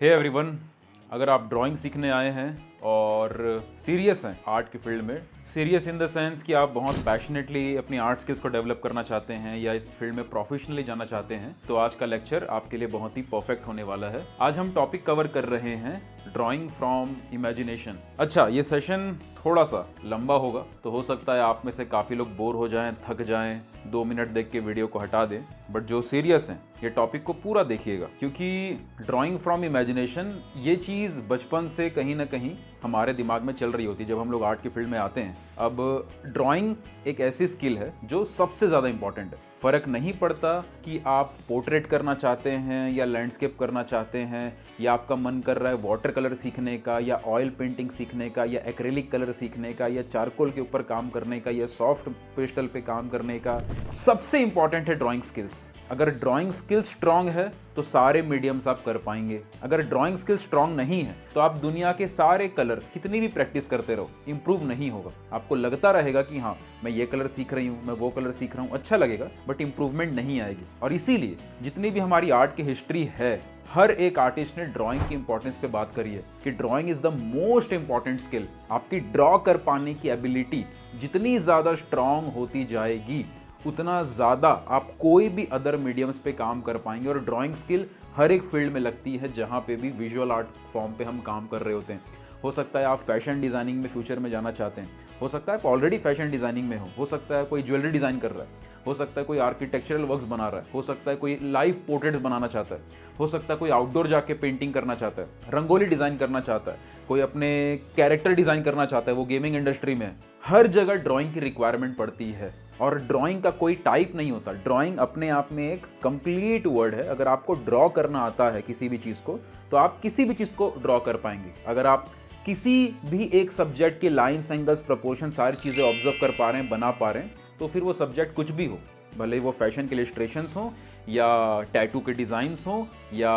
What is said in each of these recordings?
Hey everyone, अगर आप drawing सीखने आए हैं और सीरियस हैं आर्ट की फील्ड में, सीरियस इन द सेंस कि आप बहुत पैशनेटली अपनी आर्ट स्किल्स को डेवलप करना चाहते हैं या इस फील्ड में प्रोफेशनली जाना चाहते हैं, तो आज का लेक्चर आपके लिए बहुत ही परफेक्ट होने वाला है। आज हम टॉपिक कवर कर रहे हैं ड्राइंग फ्रॉम इमेजिनेशन। अच्छा, ये सेशन थोड़ा सा लंबा होगा, तो हो सकता है आप में से काफ़ी लोग बोर हो जाएं, थक जाएं, 2 मिनट देख के वीडियो को हटा दें। बट जो सीरियस हैं ये टॉपिक को पूरा देखिएगा, क्योंकि ड्राइंग फ्रॉम इमेजिनेशन ये चीज़ बचपन से कहीं ना कहीं हमारे दिमाग में चल रही होती है जब हम लोग आर्ट की फील्ड में आते हैं। अब ड्राइंग एक ऐसी स्किल है जो सबसे ज़्यादा इंपॉर्टेंट है। फ़र्क नहीं पड़ता कि आप पोर्ट्रेट करना चाहते हैं या लैंडस्केप करना चाहते हैं, या आपका मन कर रहा है वाटर कलर सीखने का या ऑयल पेंटिंग सीखने का या एक्रेलिक कलर सीखने का या चारकोल के ऊपर काम करने का या सॉफ्ट पेस्टल पे काम करने का। सबसे इंपॉर्टेंट है ड्राइंग स्किल्स। अगर ड्राइंग स्किल्स स्ट्रांग है तो सारे मीडियम्स आप कर पाएंगे। अगर ड्राइंग स्किल स्ट्रांग नहीं है तो आप दुनिया के सारे कलर कितनी भी प्रैक्टिस करते रहो, इंप्रूव नहीं होगा। आपको लगता रहेगा कि हाँ, मैं ये कलर सीख रही हूँ, मैं वो कलर सीख रहा हूँ, अच्छा लगेगा, बट इंप्रूवमेंट नहीं आएगी। और इसीलिए जितनी भी हमारी आर्ट की हिस्ट्री है, हर एक आर्टिस्ट ने ड्राइंग की इंपॉर्टेंस पे बात करी है कि drawing is the most important skill. आपकी ड्रॉ कर पाने की एबिलिटी जितनी ज्यादा स्ट्रांग होती जाएगी, उतना ज़्यादा आप कोई भी अदर मीडियम्स पे काम कर पाएंगे। और ड्राइंग स्किल हर एक फील्ड में लगती है जहाँ पे भी विजुअल आर्ट फॉर्म पे हम काम कर रहे होते हैं। हो सकता है आप फैशन डिज़ाइनिंग में फ्यूचर में जाना चाहते हैं, हो सकता है आप ऑलरेडी फैशन डिज़ाइनिंग में हो सकता है कोई ज्वेलरी डिज़ाइन कर रहा है, हो सकता है कोई आर्किटेक्चरल वर्क्स बना रहा है, हो सकता है कोई लाइव पोर्ट्रेट्स बनाना चाहता है, हो सकता है कोई आउटडोर जाके पेंटिंग करना चाहता है, रंगोली डिज़ाइन करना चाहता है, कोई अपने कैरेक्टर डिज़ाइन करना चाहता है, वो गेमिंग इंडस्ट्री में है। हर जगह ड्राइंग की रिक्वायरमेंट पड़ती है और ड्राइंग का कोई टाइप नहीं होता। ड्राइंग अपने आप में एक कंप्लीट वर्ड है। अगर आपको ड्रॉ करना आता है किसी भी चीज़ को, तो आप किसी भी चीज़ को ड्रॉ कर पाएंगे। अगर आप किसी भी एक सब्जेक्ट के लाइन्स, एंगल्स, प्रपोर्शन, सारी चीज़ें ऑब्जर्व कर पा रहे हैं, बना पा रहे हैं, तो फिर वो सब्जेक्ट कुछ भी हो, भले वो फैशन के इलस्ट्रेशंस हो या टैटू के डिज़ाइंस हो या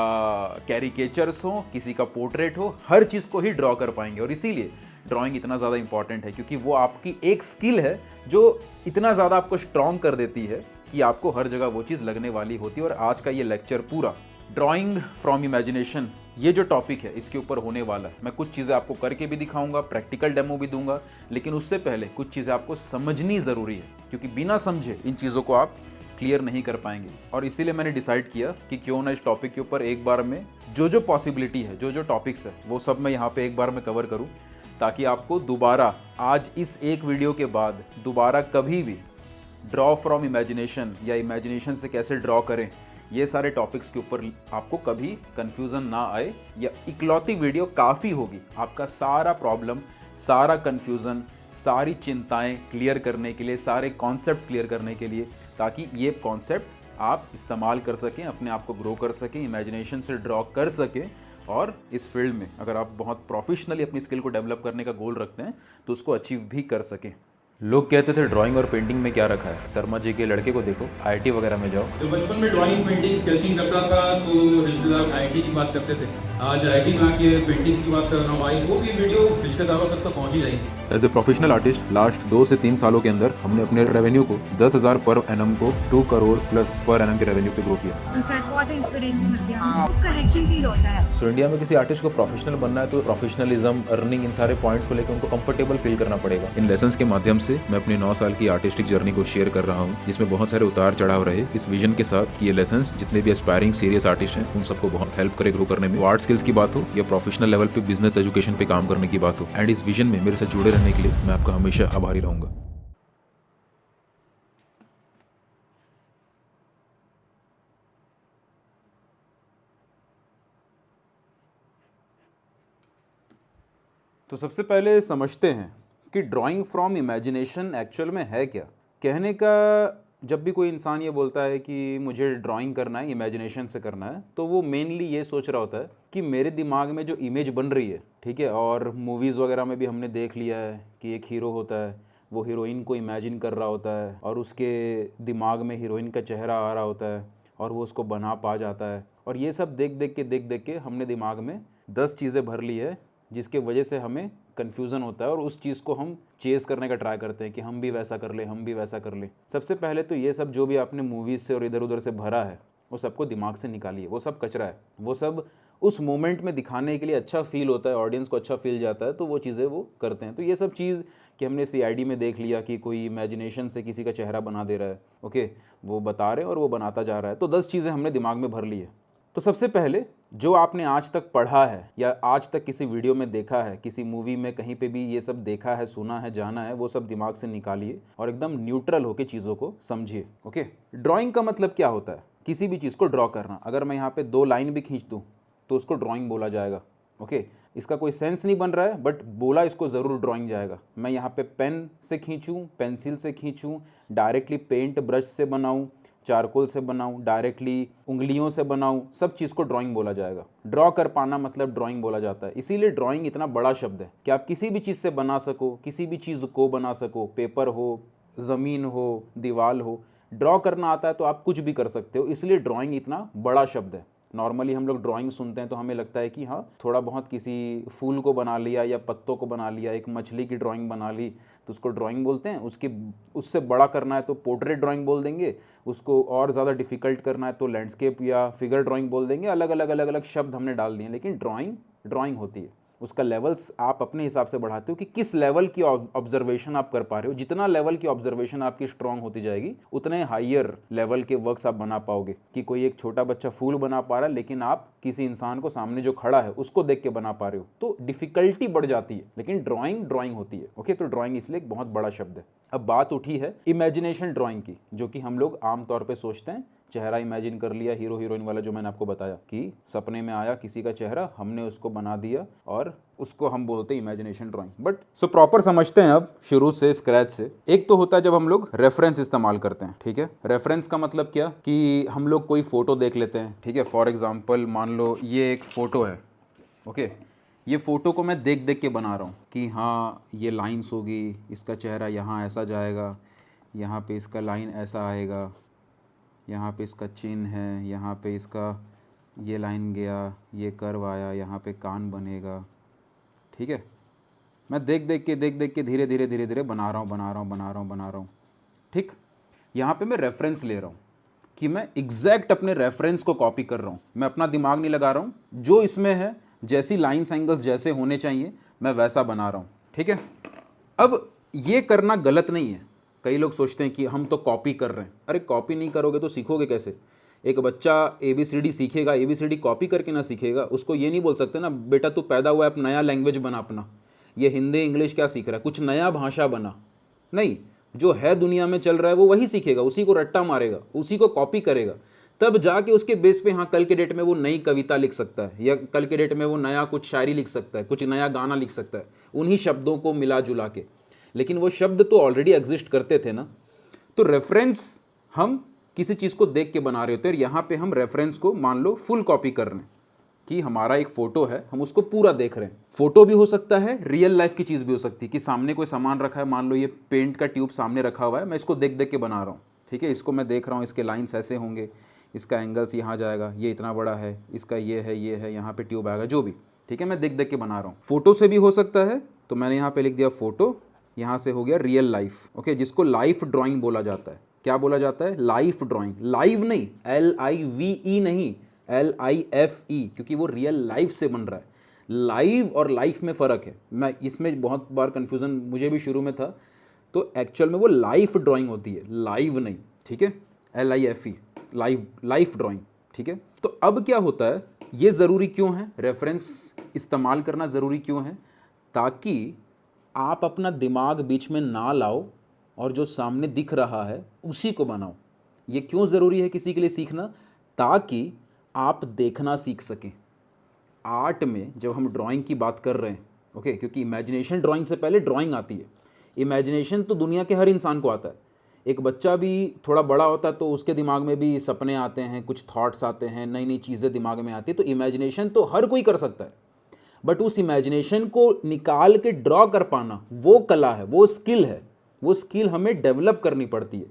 कैरिकेचर्स हो, किसी का पोर्ट्रेट हो, हर चीज़ को ही ड्रॉ कर पाएंगे। और इसीलिए ड्राइंग इतना ज़्यादा इंपॉर्टेंट है, क्योंकि वो आपकी एक स्किल है जो इतना ज़्यादा आपको स्ट्रॉन्ग कर देती है कि आपको हर जगह वो चीज़ लगने वाली होती है। और आज का ये लेक्चर पूरा ड्राइंग फ्रॉम इमेजिनेशन, ये जो टॉपिक है, इसके ऊपर होने वाला है। मैं कुछ चीज़ें आपको करके भी दिखाऊंगा, प्रैक्टिकल डेमो भी दूंगा, लेकिन उससे पहले कुछ चीज़ें आपको समझनी ज़रूरी है, क्योंकि बिना समझे इन चीज़ों को आप क्लियर नहीं कर पाएंगे। और इसीलिए मैंने डिसाइड किया कि क्यों ना इस टॉपिक के ऊपर एक बार में जो पॉसिबिलिटी है, जो टॉपिक्स है, वो सब मैं यहाँ पे एक बार में कवर करूँ, ताकि आपको दोबारा आज इस एक वीडियो के बाद दोबारा कभी भी ड्रॉ फ्रॉम इमेजिनेशन या इमेजिनेशन से कैसे ड्रॉ करें, ये सारे टॉपिक्स के ऊपर आपको कभी कंफ्यूजन ना आए। या इकलौती वीडियो काफ़ी होगी आपका सारा प्रॉब्लम, सारा कंफ्यूजन, सारी चिंताएं क्लियर करने के लिए, सारे कॉन्सेप्ट्स क्लियर करने के लिए, ताकि ये कॉन्सेप्ट आप इस्तेमाल कर सकें, अपने आप को ग्रो कर सकें, इमेजिनेशन से ड्रॉ कर सकें। और इस फील्ड में अगर आप बहुत प्रोफेशनली अपनी स्किल को डेवलप करने का गोल रखते हैं तो उसको अचीव भी कर सकें। लोग कहते थे ड्राइंग और पेंटिंग में क्या रखा है, शर्मा जी के लड़के को देखो, आईआईटी वगैरह में जाओ। तो बचपन में ड्राइंग, पेंटिंग, स्केचिंग करता था तो रिश्तेदार आईआईटी की बात करते थे। आज आईआईटी में आके पेंटिंग्स की बात कर रहा हूँ, भाई वो भी वीडियो रिश्तेदारों तक तो पहुँच ही जाएगी। As a professional artist last 2 से 3 सालों के अंदर हमने अपने रेवेन्यू को 10,000 पर एनम को 2 करोड़ प्लस पर एनम के रेवेन्यू पे ग्रो किया। सर बहुत इंस्पिरेशन मिलती है, कनेक्शन फील होता है। सो इंडिया में किसी आर्टिस्ट को प्रोफेशनल बनना है तो प्रोफेशनलिज्म, अर्निंग, इन सारे पॉइंट्स को लेकर उनको कंफर्टेबल फील करना पड़ेगा। इन लेसंस के माध्यम से मैं अपने 9 साल की आर्टिस्टिक जर्नी को शेयर कर रहा हूँ, जिसमें बहुत सारे उतार चढ़ाव रहे, इस विजन के साथ कि ये लेसंस जितने भी एस्पायरिंग सीरियस आर्टिस्ट हैं उन सबको बहुत हेल्प करे ग्रो करने में। आर्ट स्किल्स की बात हो या प्रोफेशनल लेवल पे बिजनेस एजुकेशन पे काम करने की बात हो, एंड इस विजन में मेरे साथ जुड़े रहने के लिए मैं आपका हमेशा आभारी रहूंगा। तो सबसे पहले समझते हैं कि ड्राइंग फ्रॉम इमेजिनेशन एक्चुअल में है क्या। कहने का जब भी कोई इंसान ये बोलता है कि मुझे ड्राइंग करना है, इमेजिनेशन से करना है, तो वो मेनली ये सोच रहा होता है कि मेरे दिमाग में जो इमेज बन रही है, ठीक है, और मूवीज़ वगैरह में भी हमने देख लिया है कि एक हीरो होता है, वो हीरोइन को इमेजिन कर रहा होता है और उसके दिमाग में हीरोइन का चेहरा आ रहा होता है और वो उसको बना पा जाता है। और ये सब देख देख के हमने दिमाग में 10 चीज़ें भर ली है, जिसके वजह से हमें कन्फ्यूज़न होता है और उस चीज़ को हम चेस करने का ट्राई करते हैं कि हम भी वैसा कर ले, हम भी वैसा कर ले। सबसे पहले तो ये सब जो भी आपने मूवीज़ से और इधर उधर से भरा है, वो सबको दिमाग से निकालिए। वो सब कचरा है, वो सब उस मोमेंट में दिखाने के लिए अच्छा फील होता है, ऑडियंस को अच्छा फील जाता है, तो वो चीज़ें वो करते हैं। तो ये सब चीज़ कि हमने CID में देख लिया कि कोई इमेजिनेशन से किसी का चेहरा बना दे रहा है, ओके, वो बता रहे हैं और वो बनाता जा रहा है, तो 10 चीज़ें हमने दिमाग में भर ली है। तो सबसे पहले जो आपने आज तक पढ़ा है या आज तक किसी वीडियो में देखा है, किसी मूवी में कहीं पे भी ये सब देखा है, सुना है, जाना है, वो सब दिमाग से निकालिए और एकदम न्यूट्रल होकर चीज़ों को समझिए। ओके, ड्राइंग का मतलब क्या होता है? किसी भी चीज़ को ड्रॉ करना। अगर मैं यहाँ पे 2 लाइन भी खींच दूँ तो उसको ड्राइंग बोला जाएगा। ओके, इसका कोई सेंस नहीं बन रहा है बट बोला इसको ज़रूर ड्राइंग जाएगा। मैं यहाँ पे पेन से खींचूँ, पेंसिल से खींचूँ, डायरेक्टली पेंट ब्रश से बनाऊँ, चारकोल से बनाऊँ, डायरेक्टली उंगलियों से बनाऊँ, सब चीज़ को ड्राइंग बोला जाएगा। ड्रॉ कर पाना मतलब ड्राइंग बोला जाता है। इसीलिए ड्राइंग इतना बड़ा शब्द है कि आप किसी भी चीज़ से बना सको, किसी भी चीज़ को बना सको, पेपर हो, ज़मीन हो, दीवार हो, ड्रॉ करना आता है तो आप कुछ भी कर सकते हो। इसलिए ड्राइंग इतना बड़ा शब्द है। नॉर्मली हम लोग ड्राइंग सुनते हैं तो हमें लगता है कि हाँ, थोड़ा बहुत किसी फूल को बना लिया या पत्तों को बना लिया, एक मछली की ड्राइंग बना ली तो उसको ड्राइंग बोलते हैं। उससे बड़ा करना है तो पोर्ट्रेट ड्राइंग बोल देंगे, उसको और ज़्यादा डिफ़िकल्ट करना है तो लैंडस्केप या फिगर ड्राइंग बोल देंगे। अलग अलग शब्द हमने डाल दिए, लेकिन ड्राइंग होती है। उसका लेवल्स आप अपने हिसाब से बढ़ाते हो कि किस लेवल की ऑब्जर्वेशन आप कर पा रहे हो। जितना लेवल की ऑब्जर्वेशन आपकी स्ट्रांग होती जाएगी उतने हायर लेवल के वर्क्स आप बना पाओगे। कि कोई एक छोटा बच्चा फूल बना पा रहा है लेकिन आप किसी इंसान को सामने जो खड़ा है उसको देख के बना पा रहे हो, तो डिफिकल्टी बढ़ जाती है। लेकिन ड्राइंग होती है। ओके, तो ड्राइंग इसलिए एक बहुत बड़ा शब्द है। अब बात उठी है इमेजिनेशन ड्राइंग की, जो कि हम लोग आमतौर पर सोचते हैं। चेहरा इमेजिन कर लिया, हीरो हीरोइन वाला जो मैंने आपको बताया कि सपने में आया किसी का चेहरा, हमने उसको बना दिया और उसको हम बोलते हैं imagination drawing. But so proper समझते हैं अब शुरू से, स्क्रैच से। एक तो होता है जब हम लोग रेफरेंस इस्तेमाल करते हैं। ठीक है, रेफरेंस का मतलब क्या कि हम लोग कोई फोटो देख लेते हैं। ठीक है, फॉर एग्जाम्पल मान लो ये एक फ़ोटो है। ओके, ये फ़ोटो को मैं देख देख के बना रहा हूँ कि हाँ ये लाइन्स होगी, इसका चेहरा यहाँ ऐसा जाएगा, यहाँ पे इसका लाइन ऐसा आएगा, यहाँ पे इसका चिन्ह है, यहाँ पे इसका ये लाइन गया, ये कर्व आया, यहाँ पे कान बनेगा। ठीक है, मैं देख देख के धीरे धीरे बना रहा हूँ। ठीक, यहाँ पे मैं रेफरेंस ले रहा हूँ कि मैं एग्जैक्ट अपने रेफरेंस को कॉपी कर रहा हूँ। मैं अपना दिमाग नहीं लगा रहा हूँ, जो इसमें है, जैसी लाइन्स एंगल्स जैसे होने चाहिए मैं वैसा बना रहा हूँ। ठीक है, अब ये करना गलत नहीं है। कई लोग सोचते हैं कि हम तो कॉपी कर रहे हैं। अरे कॉपी नहीं करोगे तो सीखोगे कैसे? एक बच्चा ABCD सीखेगा, ABCD कॉपी करके ना सीखेगा। उसको ये नहीं बोल सकते ना बेटा तू पैदा हुआ है, अब नया लैंग्वेज बना अपना, ये हिंदी इंग्लिश क्या सीख रहा है, कुछ नया भाषा बना। नहीं, जो है दुनिया में चल रहा है वो वही सीखेगा, उसी को रट्टा मारेगा, उसी को कॉपी करेगा। तब जाके उसके बेस पे हाँ कल के डेट में वो नई कविता लिख सकता है, या कल के डेट में वो नया कुछ शायरी लिख सकता है, कुछ नया गाना लिख सकता है उन्हीं शब्दों को मिला जुला के। लेकिन वो शब्द तो ऑलरेडी एग्जिस्ट करते थे ना। तो रेफरेंस हम किसी चीज़ को देख के बना रहे होते हैं, और यहाँ पे हम रेफरेंस को मान लो फुल कॉपी कर रहे हैं कि हमारा एक फ़ोटो है, हम उसको पूरा देख रहे हैं। फ़ोटो भी हो सकता है, रियल लाइफ की चीज़ भी हो सकती है कि सामने कोई सामान रखा है, मान लो ये पेंट का ट्यूब सामने रखा हुआ है, मैं इसको देख देख के बना रहा हूँ। ठीक है, इसको मैं देख रहा हूँ, इसके लाइन्स ऐसे होंगे, इसका एंगल्स यहाँ जाएगा, ये इतना बड़ा है, इसका ये है, यहाँ पे ट्यूब आएगा, जो भी। ठीक है, मैं देख देख के बना रहा हूँ। फोटो से भी हो सकता है, तो मैंने यहाँ पे लिख दिया फोटो, यहाँ से हो गया रियल लाइफ। ओके, जिसको लाइफ ड्राइंग बोला जाता है। क्या बोला जाता है? Life drawing. लाइव नहीं, LIVE नहीं, LIFE, क्योंकि वो रियल लाइफ से बन रहा है। लाइव और लाइफ में फ़र्क है। मैं इसमें बहुत बार कन्फ्यूज़न मुझे भी शुरू में था, तो एक्चुअल में वो लाइफ ड्राइंग होती है, लाइव नहीं। ठीक है, LIFE, लाइफ ड्राइंग। ठीक है, तो अब क्या होता है, ये ज़रूरी क्यों है, रेफरेंस इस्तेमाल करना ज़रूरी क्यों है? ताकि आप अपना दिमाग बीच में ना लाओ और जो सामने दिख रहा है उसी को बनाओ। ये क्यों ज़रूरी है किसी के लिए सीखना? ताकि आप देखना सीख सकें। आर्ट में जब हम ड्राइंग की बात कर रहे हैं, ओके, क्योंकि इमेजिनेशन ड्राइंग से पहले ड्राइंग आती है। इमेजिनेशन तो दुनिया के हर इंसान को आता है। एक बच्चा भी थोड़ा बड़ा होता है तो उसके दिमाग में भी सपने आते हैं, कुछ थॉट्स आते हैं, नई नई चीज़ें दिमाग में आती है। तो इमेजिनेशन तो हर कोई कर सकता है, बट उस इमेजिनेशन को निकाल के ड्रॉ कर पाना वो कला है, वो स्किल है। वो स्किल हमें डेवलप करनी पड़ती है।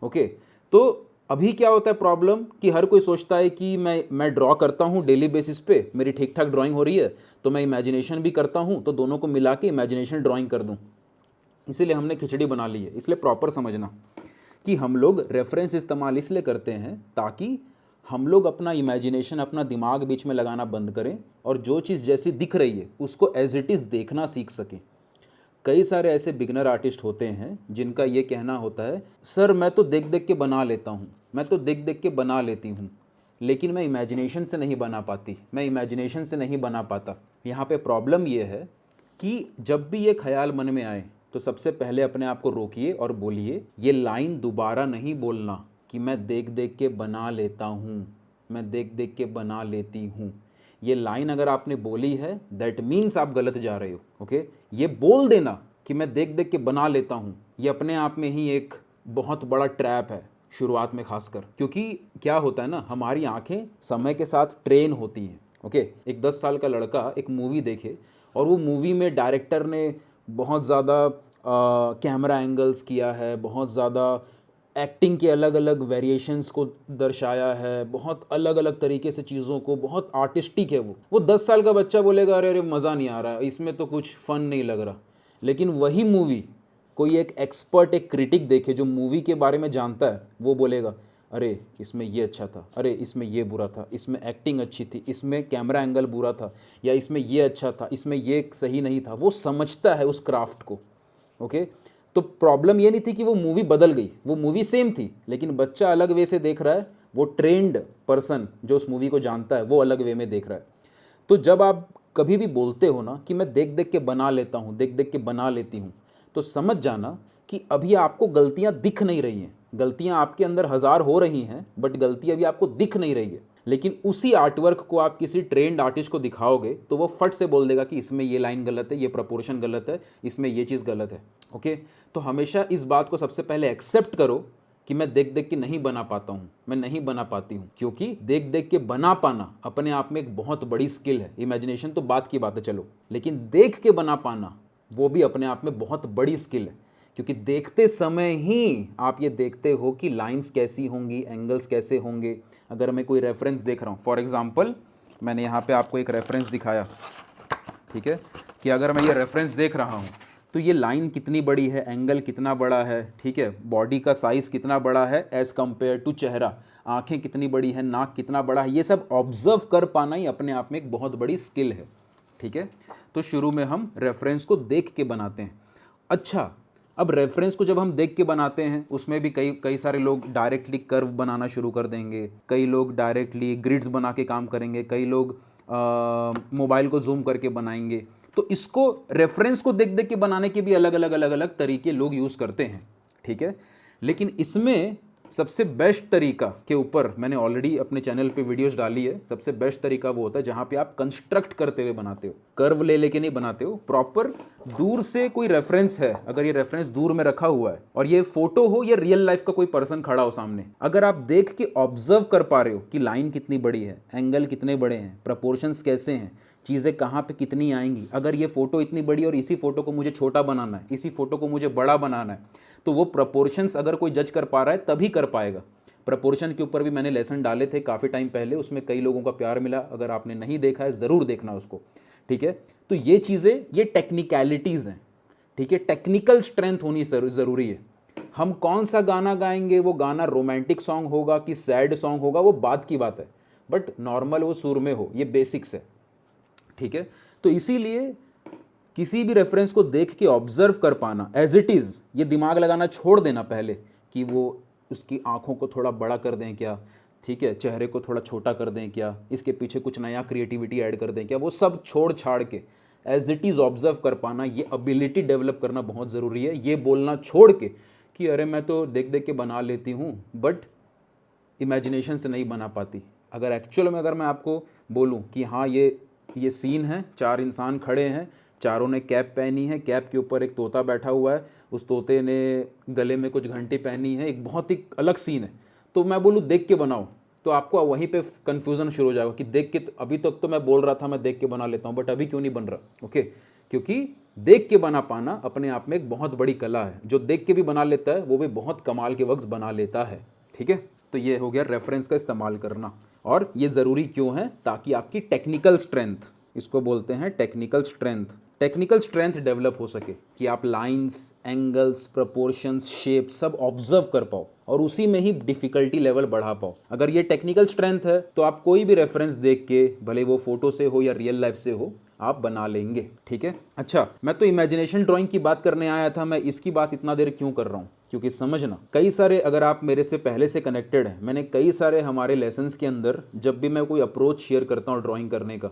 ओके, तो अभी क्या होता है प्रॉब्लम कि हर कोई सोचता है कि मैं ड्रॉ करता हूँ डेली बेसिस पे, मेरी ठीक ठाक ड्राइंग हो रही है, तो मैं इमेजिनेशन भी करता हूँ, तो दोनों को मिला के इमेजिनेशन ड्राइंग कर दूँ। इसीलिए हमने खिचड़ी बना ली है। इसलिए प्रॉपर समझना कि हम लोग रेफरेंस इस्तेमाल इसलिए करते हैं ताकि हम लोग अपना इमेजिनेशन, अपना दिमाग बीच में लगाना बंद करें और जो चीज़ जैसी दिख रही है उसको एज इट इज़ देखना सीख सकें। कई सारे ऐसे बिगनर आर्टिस्ट होते हैं जिनका ये कहना होता है, सर मैं तो देख देख के बना लेता हूँ, मैं तो देख देख के बना लेती हूँ, लेकिन मैं इमेजिनेशन से नहीं बना पाती, मैं इमेजिनेशन से नहीं बना पाता। यहाँ पे प्रॉब्लम ये है कि जब भी ये ख्याल मन में आए तो सबसे पहले अपने आप को रोकिए और बोलिए, ये लाइन दोबारा नहीं बोलना कि मैं देख देख के बना लेता हूँ, मैं देख देख के बना लेती हूँ। ये लाइन अगर आपने बोली है दैट मीन्स आप गलत जा रहे हो। ओके, ये बोल देना कि मैं देख देख के बना लेता हूँ, ये अपने आप में ही एक बहुत बड़ा ट्रैप है, शुरुआत में खासकर। क्योंकि क्या होता है ना, हमारी आंखें समय के साथ ट्रेन होती हैं। ओके, एक 10 साल का लड़का एक मूवी देखे और वो मूवी में डायरेक्टर ने बहुत ज़्यादा कैमरा एंगल्स किया है, बहुत ज़्यादा एक्टिंग के अलग अलग वेरिएशंस को दर्शाया है, बहुत अलग अलग तरीके से चीज़ों को, बहुत आर्टिस्टिक है वो 10 साल का बच्चा बोलेगा अरे अरे मज़ा नहीं आ रहा, इसमें तो कुछ फ़न नहीं लग रहा। लेकिन वही मूवी कोई एक एक्सपर्ट, एक क्रिटिक देखे जो मूवी के बारे में जानता है, वो बोलेगा अरे इसमें ये अच्छा था, अरे इसमें ये बुरा था, इसमें एक्टिंग अच्छी थी, इसमें कैमरा एंगल बुरा था, या इसमें ये अच्छा था, इसमें ये सही नहीं था। वो समझता है उस क्राफ्ट को। ओके, तो प्रॉब्लम ये नहीं थी कि वो मूवी बदल गई, वो मूवी सेम थी, लेकिन बच्चा अलग वे से देख रहा है, वो ट्रेंड पर्सन जो उस मूवी को जानता है वो अलग वे में देख रहा है। तो जब आप कभी भी बोलते हो ना कि मैं देख देख के बना लेता हूँ, देख देख के बना लेती हूँ, तो समझ जाना कि अभी आपको गलतियाँ दिख नहीं रही हैं। गलतियाँ आपके अंदर 1000 हो रही हैं, बट गलती अभी आपको दिख नहीं रही है। लेकिन उसी आर्टवर्क को आप किसी ट्रेंड आर्टिस्ट को दिखाओगे तो वो फट से बोल देगा कि इसमें ये लाइन गलत है, ये प्रपोर्शन गलत है, इसमें ये चीज़ गलत है। ओके, तो हमेशा इस बात को सबसे पहले एक्सेप्ट करो कि मैं देख देख के नहीं बना पाता हूँ, मैं नहीं बना पाती हूँ। क्योंकि देख देख के बना पाना अपने आप में एक बहुत बड़ी स्किल है। इमेजिनेशन तो बात की बात है चलो, लेकिन देख के बना पाना वो भी अपने आप में बहुत बड़ी स्किल है। क्योंकि देखते समय ही आप ये देखते हो कि लाइंस कैसी होंगी, एंगल्स कैसे होंगे। अगर मैं कोई रेफरेंस देख रहा हूँ, फॉर एग्जांपल मैंने यहाँ पे आपको एक रेफरेंस दिखाया, ठीक है, कि अगर मैं ये रेफरेंस देख रहा हूँ तो ये लाइन कितनी बड़ी है, एंगल कितना बड़ा है, ठीक है, बॉडी का साइज़ कितना बड़ा है एज़ कम्पेयर टू चेहरा, आँखें कितनी बड़ी है, नाक कितना बड़ा है, ये सब ऑब्जर्व कर पाना ही अपने आप में एक बहुत बड़ी स्किल है। ठीक है, तो शुरू में हम रेफरेंस को देख के बनाते हैं। अच्छा, अब रेफरेंस को जब हम देख के बनाते हैं उसमें भी कई सारे लोग डायरेक्टली कर्व बनाना शुरू कर देंगे, कई लोग डायरेक्टली ग्रिड्स बना के काम करेंगे, कई लोग मोबाइल को जूम करके बनाएंगे। तो इसको रेफरेंस को देख देख के बनाने के भी अलग अलग तरीके लोग यूज़ करते हैं। ठीक है, लेकिन इसमें सबसे बेस्ट तरीका के ऊपर मैंने ऑलरेडी अपने चैनल पे वीडियोस डाली है। सबसे बेस्ट तरीका वो होता है जहाँ पे आप कंस्ट्रक्ट करते हुए बनाते हो, कर्व ले लेके नहीं बनाते हो, प्रॉपर दूर से कोई रेफरेंस है, अगर ये रेफरेंस दूर में रखा हुआ है और ये फोटो हो या रियल लाइफ का कोई पर्सन खड़ा हो सामने, अगर आप देख के ऑब्जर्व कर पा रहे हो कि लाइन कितनी बड़ी है, एंगल कितने बड़े हैं, प्रपोर्शंस कैसे हैं, चीज़ें कहाँ पे कितनी आएंगी, अगर ये फोटो इतनी बड़ी और इसी फोटो को मुझे छोटा बनाना है, इसी फोटो को मुझे बड़ा बनाना है, तो वो प्रपोर्शंस अगर कोई जज कर पा रहा है तभी कर पाएगा। प्रपोर्शन के ऊपर भी मैंने लेसन डाले थे काफ़ी टाइम पहले, उसमें कई लोगों का प्यार मिला। अगर आपने नहीं देखा है ज़रूर देखना उसको। ठीक है, तो ये चीज़ें, ये टेक्निकलिटीज़ हैं। ठीक है, टेक्निकल स्ट्रेंथ होनी ज़रूरी है। हम कौन सा गाना गाएंगे, वो गाना रोमांटिक सॉन्ग होगा कि सैड सॉन्ग होगा, वो बात की बात है, बट नॉर्मल वो सुर में हो, ये बेसिक्स है। ठीक है, तो इसीलिए किसी भी रेफरेंस को देख के ऑब्जर्व कर पाना एज इट इज़, ये दिमाग लगाना छोड़ देना पहले कि वो उसकी आंखों को थोड़ा बड़ा कर दें क्या, ठीक है, चेहरे को थोड़ा छोटा कर दें क्या, इसके पीछे कुछ नया क्रिएटिविटी ऐड कर दें क्या, वो सब छोड़ छाड़ के एज इट इज़ ऑब्जर्व कर पाना, ये एबिलिटी डेवलप करना बहुत ज़रूरी है। ये बोलना छोड़ के कि अरे मैं तो देख देख के बना लेती हूँ बट इमेजिनेशन से नहीं बना पाती। अगर एक्चुअल में अगर मैं आपको बोलूँ कि हाँ ये सीन है, 4 इंसान खड़े हैं, चारों ने कैप पहनी है, कैप के ऊपर एक तोता बैठा हुआ है, उस तोते ने गले में कुछ घंटी पहनी है, एक बहुत ही अलग सीन है, तो मैं बोलूँ देख के बनाओ, तो आपको वहीं पे कन्फ्यूज़न शुरू हो जाएगा कि देख के, अभी तक तो मैं बोल रहा था मैं देख के बना लेता हूँ, बट अभी क्यों नहीं बन रहा। ओके, क्योंकि देख के बना पाना अपने आप में एक बहुत बड़ी कला है। जो देख के भी बना लेता है वो भी बहुत कमाल के वक्त बना लेता है। ठीक है, तो ये हो गया रेफरेंस का इस्तेमाल करना। और ये ज़रूरी क्यों है, ताकि आपकी टेक्निकल स्ट्रेंथ, इसको बोलते हैं technical strength, technical strength develop हो सके कि आप लाइंस, एंगल्स, प्रोपोर्शंस, शेप सब ऑब्जर्व कर पाओ और उसी में ही डिफिकल्टी लेवल बढ़ा पाओ। अगर ये टेक्निकल स्ट्रेंथ है तो आप कोई भी रेफरेंस देख के, भले वो फोटो से हो या रियल लाइफ से हो, आप बना लेंगे। ठीक है। अच्छा, मैं तो इमेजिनेशन ड्राइंग की बात करने आया था, मैं इसकी बात इतना देर क्यों कर रहा हूँ, क्योंकि समझना, कई सारे, अगर आप मेरे से पहले से कनेक्टेड हैं, मैंने कई सारे हमारे लेसन्स के अंदर जब भी मैं कोई अप्रोच शेयर करता हूँ ड्राइंग करने का,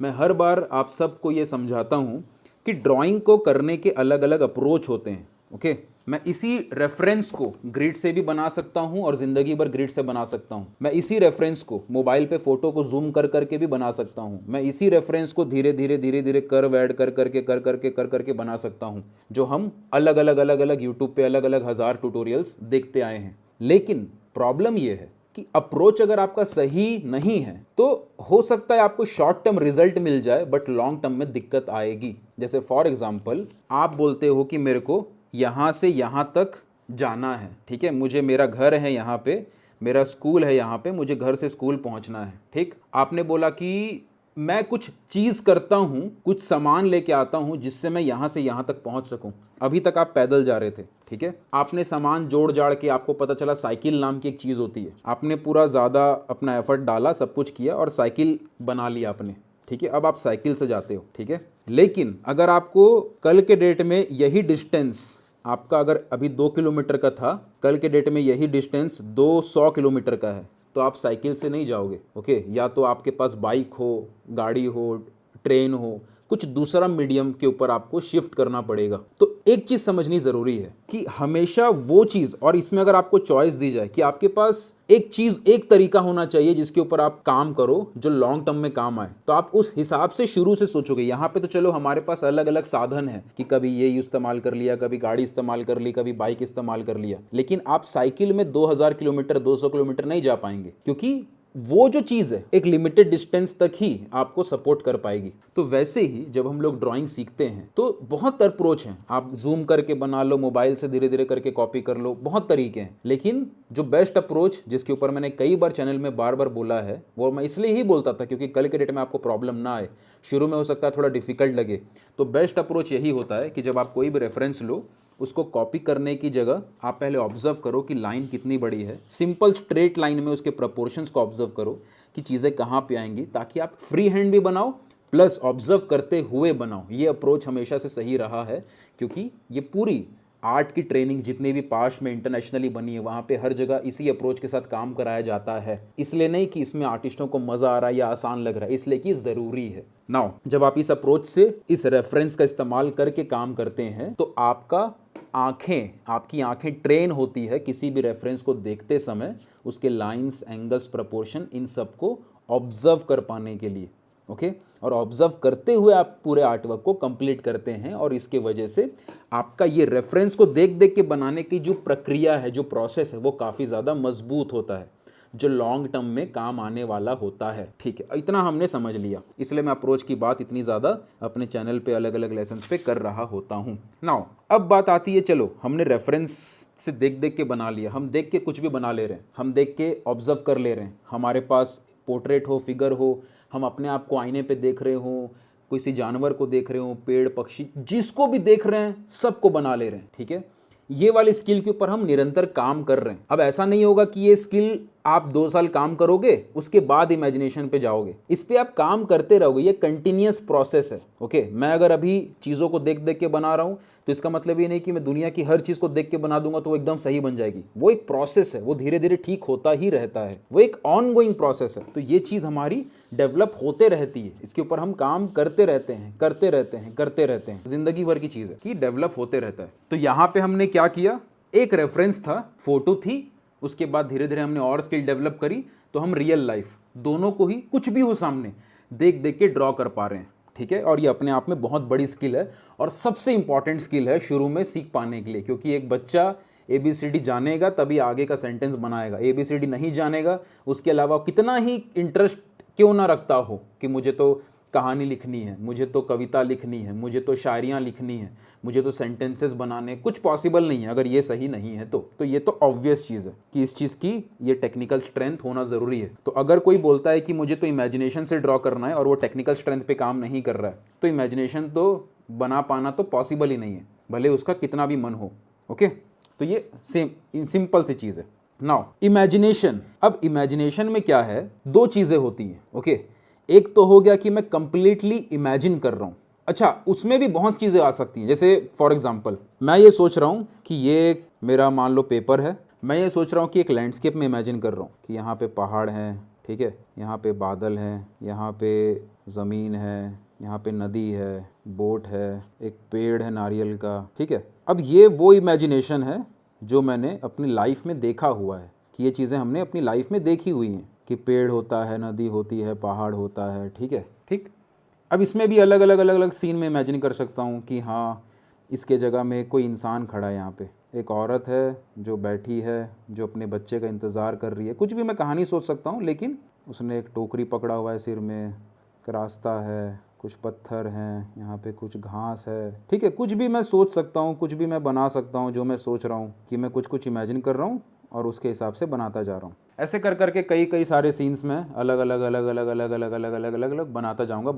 मैं हर बार आप सबको ये समझाता हूँ कि ड्राइंग को करने के अलग अलग अप्रोच होते हैं। ओके, मैं इसी रेफरेंस को ग्रिड से भी बना सकता हूं और जिंदगी भर ग्रिड से बना सकता हूं। मैं इसी रेफरेंस को मोबाइल पे फोटो को जूम कर करके भी बना सकता हूं। मैं इसी रेफरेंस को धीरे धीरे कर्व ऐड कर करके बना सकता हूं, जो हम अलग अलग यूट्यूब पे अलग अलग 1000 ट्यूटोरियल्स देखते आए हैं। लेकिन प्रॉब्लम यह है कि अप्रोच अगर आपका सही नहीं है तो हो सकता है आपको शॉर्ट टर्म रिजल्ट मिल जाए, बट लॉन्ग टर्म में दिक्कत आएगी। जैसे फॉर एग्जांपल, आप बोलते हो कि मेरे को यहाँ से यहाँ तक जाना है, ठीक है, मुझे, मेरा घर है यहाँ पे, मेरा स्कूल है यहाँ पे, मुझे घर से स्कूल पहुँचना है। ठीक, आपने बोला कि मैं कुछ चीज़ करता हूँ, कुछ सामान लेके आता हूँ जिससे मैं यहाँ से यहाँ तक पहुँच सकूँ। अभी तक आप पैदल जा रहे थे, ठीक है, आपने सामान जोड़ जाड़ के आपको पता चला साइकिल नाम की एक चीज़ होती है, आपने पूरा ज़्यादा अपना एफर्ट डाला, सब कुछ किया और साइकिल बना लिया आपने। ठीक है, अब आप साइकिल से जाते हो। ठीक है, लेकिन अगर आपको कल के डेट में यही डिस्टेंस आपका, अगर अभी 2 किलोमीटर का था, कल के डेट में यही डिस्टेंस 200 किलोमीटर का है, तो आप साइकिल से नहीं जाओगे। ओके, या तो आपके पास बाइक हो, गाड़ी हो, ट्रेन हो, कुछ दूसरा मीडियम के ऊपर आपको शिफ्ट करना पड़ेगा। तो एक चीज़ समझनी ज़रूरी है कि हमेशा वो चीज़, और इसमें अगर आपको चॉइस दी जाए कि आपके पास एक चीज़, एक तरीका होना चाहिए जिसके ऊपर आप काम करो जो लॉन्ग टर्म में काम आए, तो आप उस हिसाब से शुरू से सोचोगे। यहाँ पे तो चलो हमारे पास अलग अलग साधन है कि कभी ये इस्तेमाल कर लिया, कभी गाड़ी इस्तेमाल कर ली, कभी बाइक इस्तेमाल कर लिया, लेकिन आप साइकिल में 2000 किलोमीटर, 200 किलोमीटर नहीं जा पाएंगे, क्योंकि वो जो चीज़ है एक लिमिटेड डिस्टेंस तक ही आपको सपोर्ट कर पाएगी। तो वैसे ही जब हम लोग ड्राइंग सीखते हैं तो बहुत अप्रोच हैं, आप जूम करके बना लो, मोबाइल से धीरे धीरे करके कॉपी कर लो, बहुत तरीके हैं। लेकिन जो बेस्ट अप्रोच, जिसके ऊपर मैंने कई बार चैनल में बार बार बोला है, वो मैं इसलिए ही बोलता था क्योंकि कल के डेट में आपको प्रॉब्लम ना आए, शुरू में हो सकता है थोड़ा डिफिकल्ट लगे, तो बेस्ट अप्रोच यही होता है कि जब आप कोई भी रेफरेंस लो, उसको कॉपी करने की जगह आप पहले ऑब्जर्व करो कि लाइन कितनी बड़ी है, सिंपल स्ट्रेट लाइन में उसके प्रोपोर्शंस को ऑब्जर्व करो कि चीज़ें कहाँ पे आएंगी, ताकि आप फ्री हैंड भी बनाओ प्लस ऑब्जर्व करते हुए बनाओ। ये अप्रोच हमेशा से सही रहा है, क्योंकि ये पूरी आर्ट की ट्रेनिंग जितने भी पास्ट में इंटरनेशनली बनी है, वहाँ पे हर जगह इसी अप्रोच के साथ काम कराया जाता है। इसलिए नहीं कि इसमें आर्टिस्टों को मज़ा आ रहा है या आसान लग रहा है, इसलिए कि ज़रूरी है। नाउ जब आप इस अप्रोच से, इस रेफरेंस का इस्तेमाल करके काम करते हैं, तो आपकी आंखें ट्रेन होती है किसी भी रेफरेंस को देखते समय उसके लाइंस, एंगल्स, प्रोपोर्शन, इन सब को ऑब्जर्व कर पाने के लिए। ओके, और ऑब्जर्व करते हुए आप पूरे आर्टवर्क को कंप्लीट करते हैं, और इसके वजह से आपका ये रेफरेंस को देख देख के बनाने की जो प्रक्रिया है, जो प्रोसेस है, वो काफ़ी ज़्यादा मजबूत होता है, जो लॉन्ग टर्म में काम आने वाला होता है। ठीक है, इतना हमने समझ लिया, इसलिए मैं अप्रोच की बात इतनी ज़्यादा अपने चैनल पे अलग अलग लेसन्स पे कर रहा होता हूँ। नाउ अब बात आती है, चलो हमने रेफरेंस से देख देख के बना लिया, हम देख के कुछ भी बना ले रहे हैं, हम देख के ऑब्जर्व कर ले रहे हैं, हमारे पास पोर्ट्रेट हो, फिगर हो, हम अपने आप को आईने पे देख रहे हो, किसी जानवर को देख रहे हो, पेड़ पक्षी, जिसको भी देख रहे हैं सबको बना ले रहे हैं। ठीक है, ये वाली स्किल के ऊपर हम निरंतर काम कर रहे हैं। अब ऐसा नहीं होगा कि ये स्किल आप 2 साल काम करोगे उसके बाद इमेजिनेशन पे जाओगे, इस पे आप काम करते रहोगे, ये कंटिन्यूअस प्रोसेस है। ओके, मैं अगर अभी चीज़ों को देख देख के बना रहा हूँ तो इसका मतलब ये नहीं कि मैं दुनिया की हर चीज़ को देख के बना दूंगा तो वो एकदम सही बन जाएगी। वो एक प्रोसेस है, वो धीरे धीरे ठीक होता ही रहता है, वो एक ऑन गोइंग प्रोसेस है। तो ये चीज़ हमारी डेवलप होते रहती है, इसके ऊपर हम काम करते रहते हैं, जिंदगी भर की चीज़ है कि डेवलप होते रहता है। तो यहाँ पे हमने क्या किया, एक रेफरेंस था, फोटो थी, उसके बाद धीरे धीरे हमने और स्किल डेवलप करी, तो हम रियल लाइफ दोनों को ही, कुछ भी हो सामने, देख देख के ड्रॉ कर पा रहे हैं। ठीक है, और ये अपने आप में बहुत बड़ी स्किल है और सबसे इंपॉर्टेंट स्किल है शुरू में सीख पाने के लिए, क्योंकि एक बच्चा ABCD जानेगा तभी आगे का सेंटेंस बनाएगा। ABCD नहीं जानेगा, उसके अलावा कितना ही इंटरेस्ट क्यों ना रखता हो कि मुझे तो कहानी लिखनी है, मुझे तो कविता लिखनी है, मुझे तो शायरियाँ लिखनी है, मुझे तो सेंटेंसेस बनाने, कुछ पॉसिबल नहीं है अगर ये सही नहीं है तो ये तो ऑब्वियस चीज़ है कि इस चीज़ की ये टेक्निकल स्ट्रेंथ होना ज़रूरी है। तो अगर कोई बोलता है कि मुझे तो इमेजिनेशन से ड्रॉ करना है और वो टेक्निकल स्ट्रेंथ पे काम नहीं कर रहा है, तो इमेजिनेशन तो बना पाना तो पॉसिबल ही नहीं है, भले उसका कितना भी मन हो। ओके, तो ये सिंपल सी चीज़ है। नाउ इमेजिनेशन, अब इमेजिनेशन में क्या है, दो चीज़ें होती हैं। ओके, एक तो हो गया कि मैं कंप्लीटली इमेजिन कर रहा हूँ। अच्छा, उसमें भी बहुत चीज़ें आ सकती हैं, जैसे फॉर एग्जांपल मैं ये सोच रहा हूँ कि ये मेरा मान लो पेपर है, मैं ये सोच रहा हूँ कि एक लैंडस्केप में इमेजिन कर रहा हूँ कि यहाँ पे पहाड़ हैं, ठीक है, यहाँ पे बादल हैं, यहाँ पे ज़मीन है, यहाँ पे नदी है, बोट है, एक पेड़ है नारियल का, ठीक है। अब ये वो इमेजिनेशन है जो मैंने अपनी लाइफ में देखा हुआ है, कि ये चीज़ें हमने अपनी लाइफ में देखी हुई हैं कि पेड़ होता है, नदी होती है, पहाड़ होता है, ठीक है, ठीक। अब इसमें भी अलग अलग सीन में इमेजिन कर सकता हूँ कि हाँ, इसके जगह में कोई इंसान खड़ा है, यहाँ पे एक औरत है जो बैठी है, जो अपने बच्चे का इंतज़ार कर रही है, कुछ भी मैं कहानी सोच सकता हूँ, लेकिन उसने एक टोकरी पकड़ा हुआ है सिर में, एक रास्ता है, कुछ पत्थर हैं, यहाँ पे कुछ घास है, ठीक है, कुछ भी मैं सोच सकता हूँ, कुछ भी मैं बना सकता हूँ जो मैं सोच रहा हूँ कि मैं कुछ इमेजिन कर रहा हूँ और उसके हिसाब से बनाता जा रहा हूँ। ऐसे कर करके कई सारे सीन्स में अलग अलग बनाता जाऊँगा।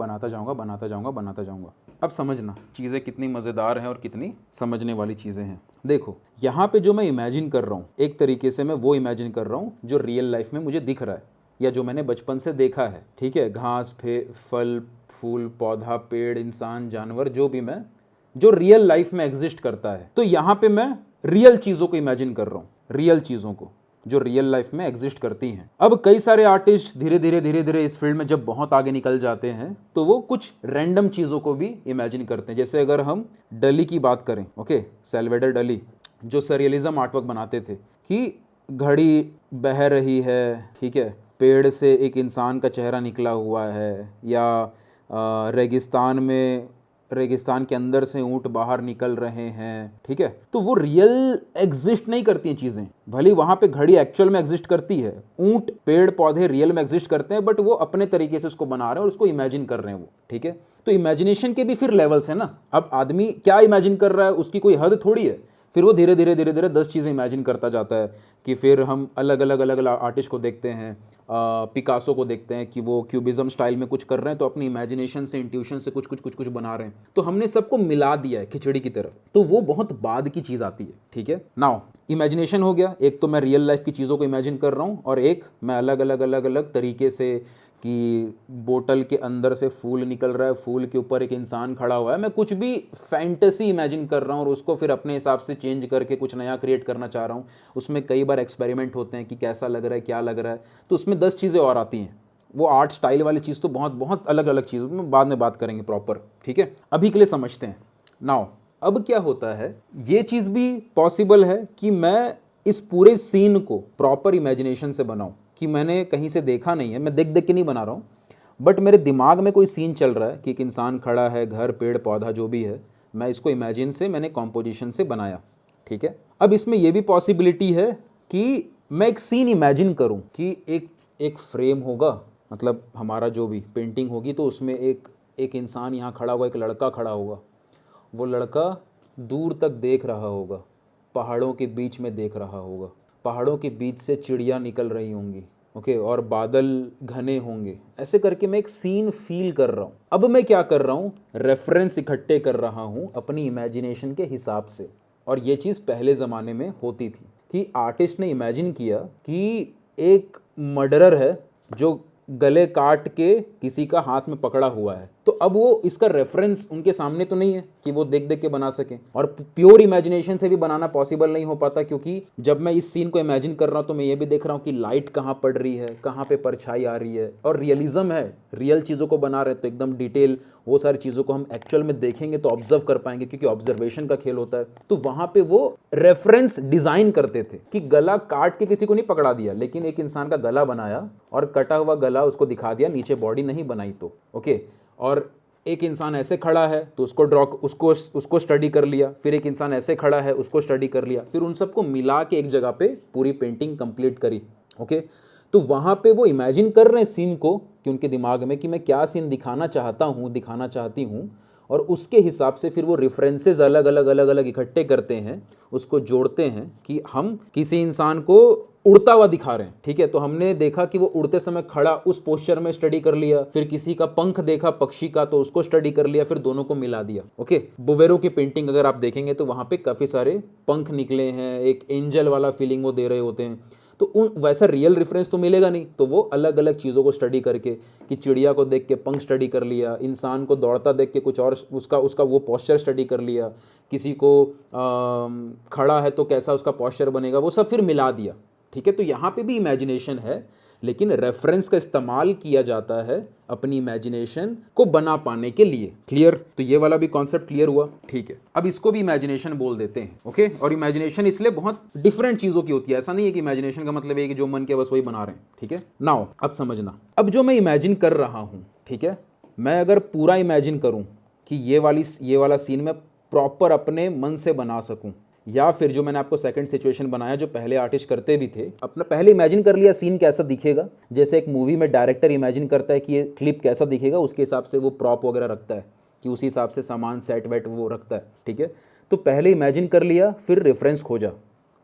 अब समझना चीज़ें कितनी मज़ेदार हैं और कितनी समझने वाली चीज़ें हैं। देखो यहाँ पे जो मैं इमेजिन कर रहा हूँ, एक तरीके से मैं वो इमेजिन कर रहा हूँ जो रियल लाइफ में मुझे दिख रहा है या जो मैंने बचपन से देखा है, ठीक है, घास, फल, फूल, पौधा, पेड़, इंसान, जानवर, जो रियल लाइफ में एग्जिस्ट करता है। तो यहाँ पे मैं रियल चीज़ों को इमेजिन कर रहा हूँ, रियल चीज़ों को जो रियल लाइफ में एग्जिस्ट करती हैं। अब कई सारे आर्टिस्ट धीरे धीरे इस फील्ड में जब बहुत आगे निकल जाते हैं तो वो कुछ रैंडम चीज़ों को भी इमेजिन करते हैं। जैसे अगर हम डली की बात करें, ओके, सैल्वेडर डली जो सरियलिज्म आर्टवर्क बनाते थे कि घड़ी बह रही है, ठीक है, पेड़ से एक इंसान का चेहरा निकला हुआ है, या रेगिस्तान के अंदर से ऊंट बाहर निकल रहे हैं, ठीक है। तो वो रियल एग्जिस्ट नहीं करती हैं चीज़ें, भले वहाँ पे घड़ी एक्चुअल में एग्जिस्ट करती है, ऊंट, पेड़, पौधे रियल में एग्जिस्ट करते हैं, बट वो अपने तरीके से उसको बना रहे हैं और उसको इमेजिन कर रहे हैं वो, ठीक है। तो इमेजिनेशन के भी फिर लेवल्स हैं ना। अब आदमी क्या इमेजिन कर रहा है उसकी कोई हद थोड़ी है। फिर वो धीरे धीरे 10 चीज़ें इमेजिन करता जाता है कि फिर हम अलग अलग आर्टिस्ट को देखते हैं, पिकासो को देखते हैं कि वो क्यूबिज्म स्टाइल में कुछ कर रहे हैं, तो अपनी इमेजिनेशन से, इंट्यूशन से कुछ बना रहे हैं, तो हमने सबको मिला दिया है खिचड़ी की तरह। तो वो बहुत बाद की चीज़ आती है, ठीक है। नाउ इमेजिनेशन हो गया, एक तो मैं रियल लाइफ की चीज़ों को इमेजिन कर रहा हूँ, और एक मैं अलग अलग तरीके से कि बोतल के अंदर से फूल निकल रहा है, फूल के ऊपर एक इंसान खड़ा हुआ है, मैं कुछ भी फैंटेसी इमेजिन कर रहा हूँ और उसको फिर अपने हिसाब से चेंज करके कुछ नया क्रिएट करना चाह रहा हूँ। उसमें कई बार एक्सपेरिमेंट होते हैं कि कैसा लग रहा है, क्या लग रहा है, तो उसमें 10 चीज़ें और आती हैं। वो आर्ट स्टाइल वाली चीज़ तो बहुत अलग अलग चीज़ में बाद में बात करेंगे प्रॉपर, ठीक है। अभी के लिए समझते हैं। नाउ अब क्या होता है, ये चीज़ भी पॉसिबल है कि मैं इस पूरे सीन को प्रॉपर इमेजिनेशन से बनाऊं, कि मैंने कहीं से देखा नहीं है, मैं देख के नहीं बना रहा हूँ, बट मेरे दिमाग में कोई सीन चल रहा है कि एक इंसान खड़ा है, घर, पेड़, पौधा जो भी है, मैं इसको इमेजिन से, मैंने कॉम्पोजिशन से बनाया, ठीक है। अब इसमें यह भी पॉसिबिलिटी है कि मैं एक सीन इमेजिन करूँ कि एक फ्रेम होगा, मतलब हमारा जो भी पेंटिंग होगी, तो उसमें एक इंसान यहाँ खड़ा होगा, एक लड़का खड़ा होगा, वो लड़का दूर तक देख रहा होगा, पहाड़ों के बीच में देख रहा होगा, पहाड़ों के बीच से चिड़िया निकल रही होंगी, ओके, और बादल घने होंगे। ऐसे करके मैं एक सीन फील कर रहा हूँ। अब मैं क्या कर रहा हूँ, रेफरेंस इकट्ठे कर रहा हूँ अपनी इमेजिनेशन के हिसाब से। और ये चीज़ पहले ज़माने में होती थी कि आर्टिस्ट ने इमेजिन किया कि एक मर्डरर है जो गले काट के किसी का हाथ में पकड़ा हुआ है, तो अब वो इसका रेफरेंस उनके सामने तो नहीं है कि वो देख के बना सकें, और प्योर इमेजिनेशन से भी बनाना पॉसिबल नहीं हो पाता, क्योंकि जब मैं इस सीन को इमेजिन कर रहा हूँ तो मैं ये भी देख रहा हूँ कि लाइट कहाँ पड़ रही है, कहाँ पे परछाई आ रही है, और रियलिज्म है, रियल चीज़ों को बना रहे तो एकदम डिटेल वो सारी चीज़ों को हम एक्चुअल में देखेंगे तो ऑब्जर्व कर पाएंगे, क्योंकि ऑब्जर्वेशन का खेल होता है। तो वहाँ पे वो रेफरेंस डिज़ाइन करते थे कि गला काट के किसी को नहीं पकड़ा दिया, लेकिन एक इंसान का गला बनाया और कटा हुआ गला उसको दिखा दिया, नीचे बॉडी नहीं बनाई, तो ओके। और एक इंसान ऐसे खड़ा है तो उसको स्टडी कर लिया, फिर एक इंसान ऐसे खड़ा है उसको स्टडी कर लिया, फिर उन सबको मिला के एक जगह पे पूरी पेंटिंग कंप्लीट करी, ओके। तो वहाँ पे वो इमेजिन कर रहे हैं सीन को कि उनके दिमाग में कि मैं क्या सीन दिखाना चाहती हूँ, और उसके हिसाब से फिर वो रेफरेंसेस अलग अलग इकट्ठे करते हैं, उसको जोड़ते हैं कि हम किसी इंसान को उड़ता हुआ दिखा रहे हैं, ठीक है, तो हमने देखा कि वो उड़ते समय खड़ा उस पोस्चर में स्टडी कर लिया, फिर किसी का पंख देखा पक्षी का तो उसको स्टडी कर लिया, फिर दोनों को मिला दिया। ओके, बोवेरो की पेंटिंग अगर आप देखेंगे तो वहां पे काफी सारे पंख निकले हैं, एक एंजल वाला फीलिंग वो दे रहे होते हैं, तो वैसा रियल रेफरेंस तो मिलेगा नहीं, तो वो अलग अलग चीज़ों को स्टडी करके, कि चिड़िया को देख के पंख स्टडी कर लिया, इंसान को दौड़ता देख के कुछ और उसका वो पोस्चर स्टडी कर लिया, किसी को खड़ा है तो कैसा उसका पोस्चर बनेगा, वो सब फिर मिला दिया। ठीक है, तो यहाँ पे भी इमेजिनेशन है, लेकिन रेफरेंस का इस्तेमाल किया जाता है अपनी इमेजिनेशन को बना पाने के लिए। क्लियर? तो ये वाला भी कॉन्सेप्ट क्लियर हुआ। ठीक है, अब इसको भी इमेजिनेशन बोल देते हैं। ओके, और इमेजिनेशन इसलिए बहुत डिफरेंट चीजों की होती है, ऐसा नहीं है कि इमेजिनेशन का मतलब है कि जो मन के बस वही बना रहे हैं। ठीक है, नाउ अब समझना, अब जो मैं इमेजिन कर रहा हूं, ठीक है, मैं अगर पूरा इमेजिन करूं कि ये वाला सीन मैं प्रॉपर अपने मन से बना सकूं, या फिर जो मैंने आपको सेकंड सिचुएशन बनाया जो पहले आर्टिस्ट करते भी थे, अपना पहले इमेजिन कर लिया सीन कैसा दिखेगा, जैसे एक मूवी में डायरेक्टर इमेजिन करता है कि ये क्लिप कैसा दिखेगा, उसके हिसाब से वो प्रॉप वगैरह रखता है, कि उसी हिसाब से सामान सेट वेट वो रखता है। ठीक है, तो पहले इमेजिन कर लिया, फिर रेफरेंस खोजा।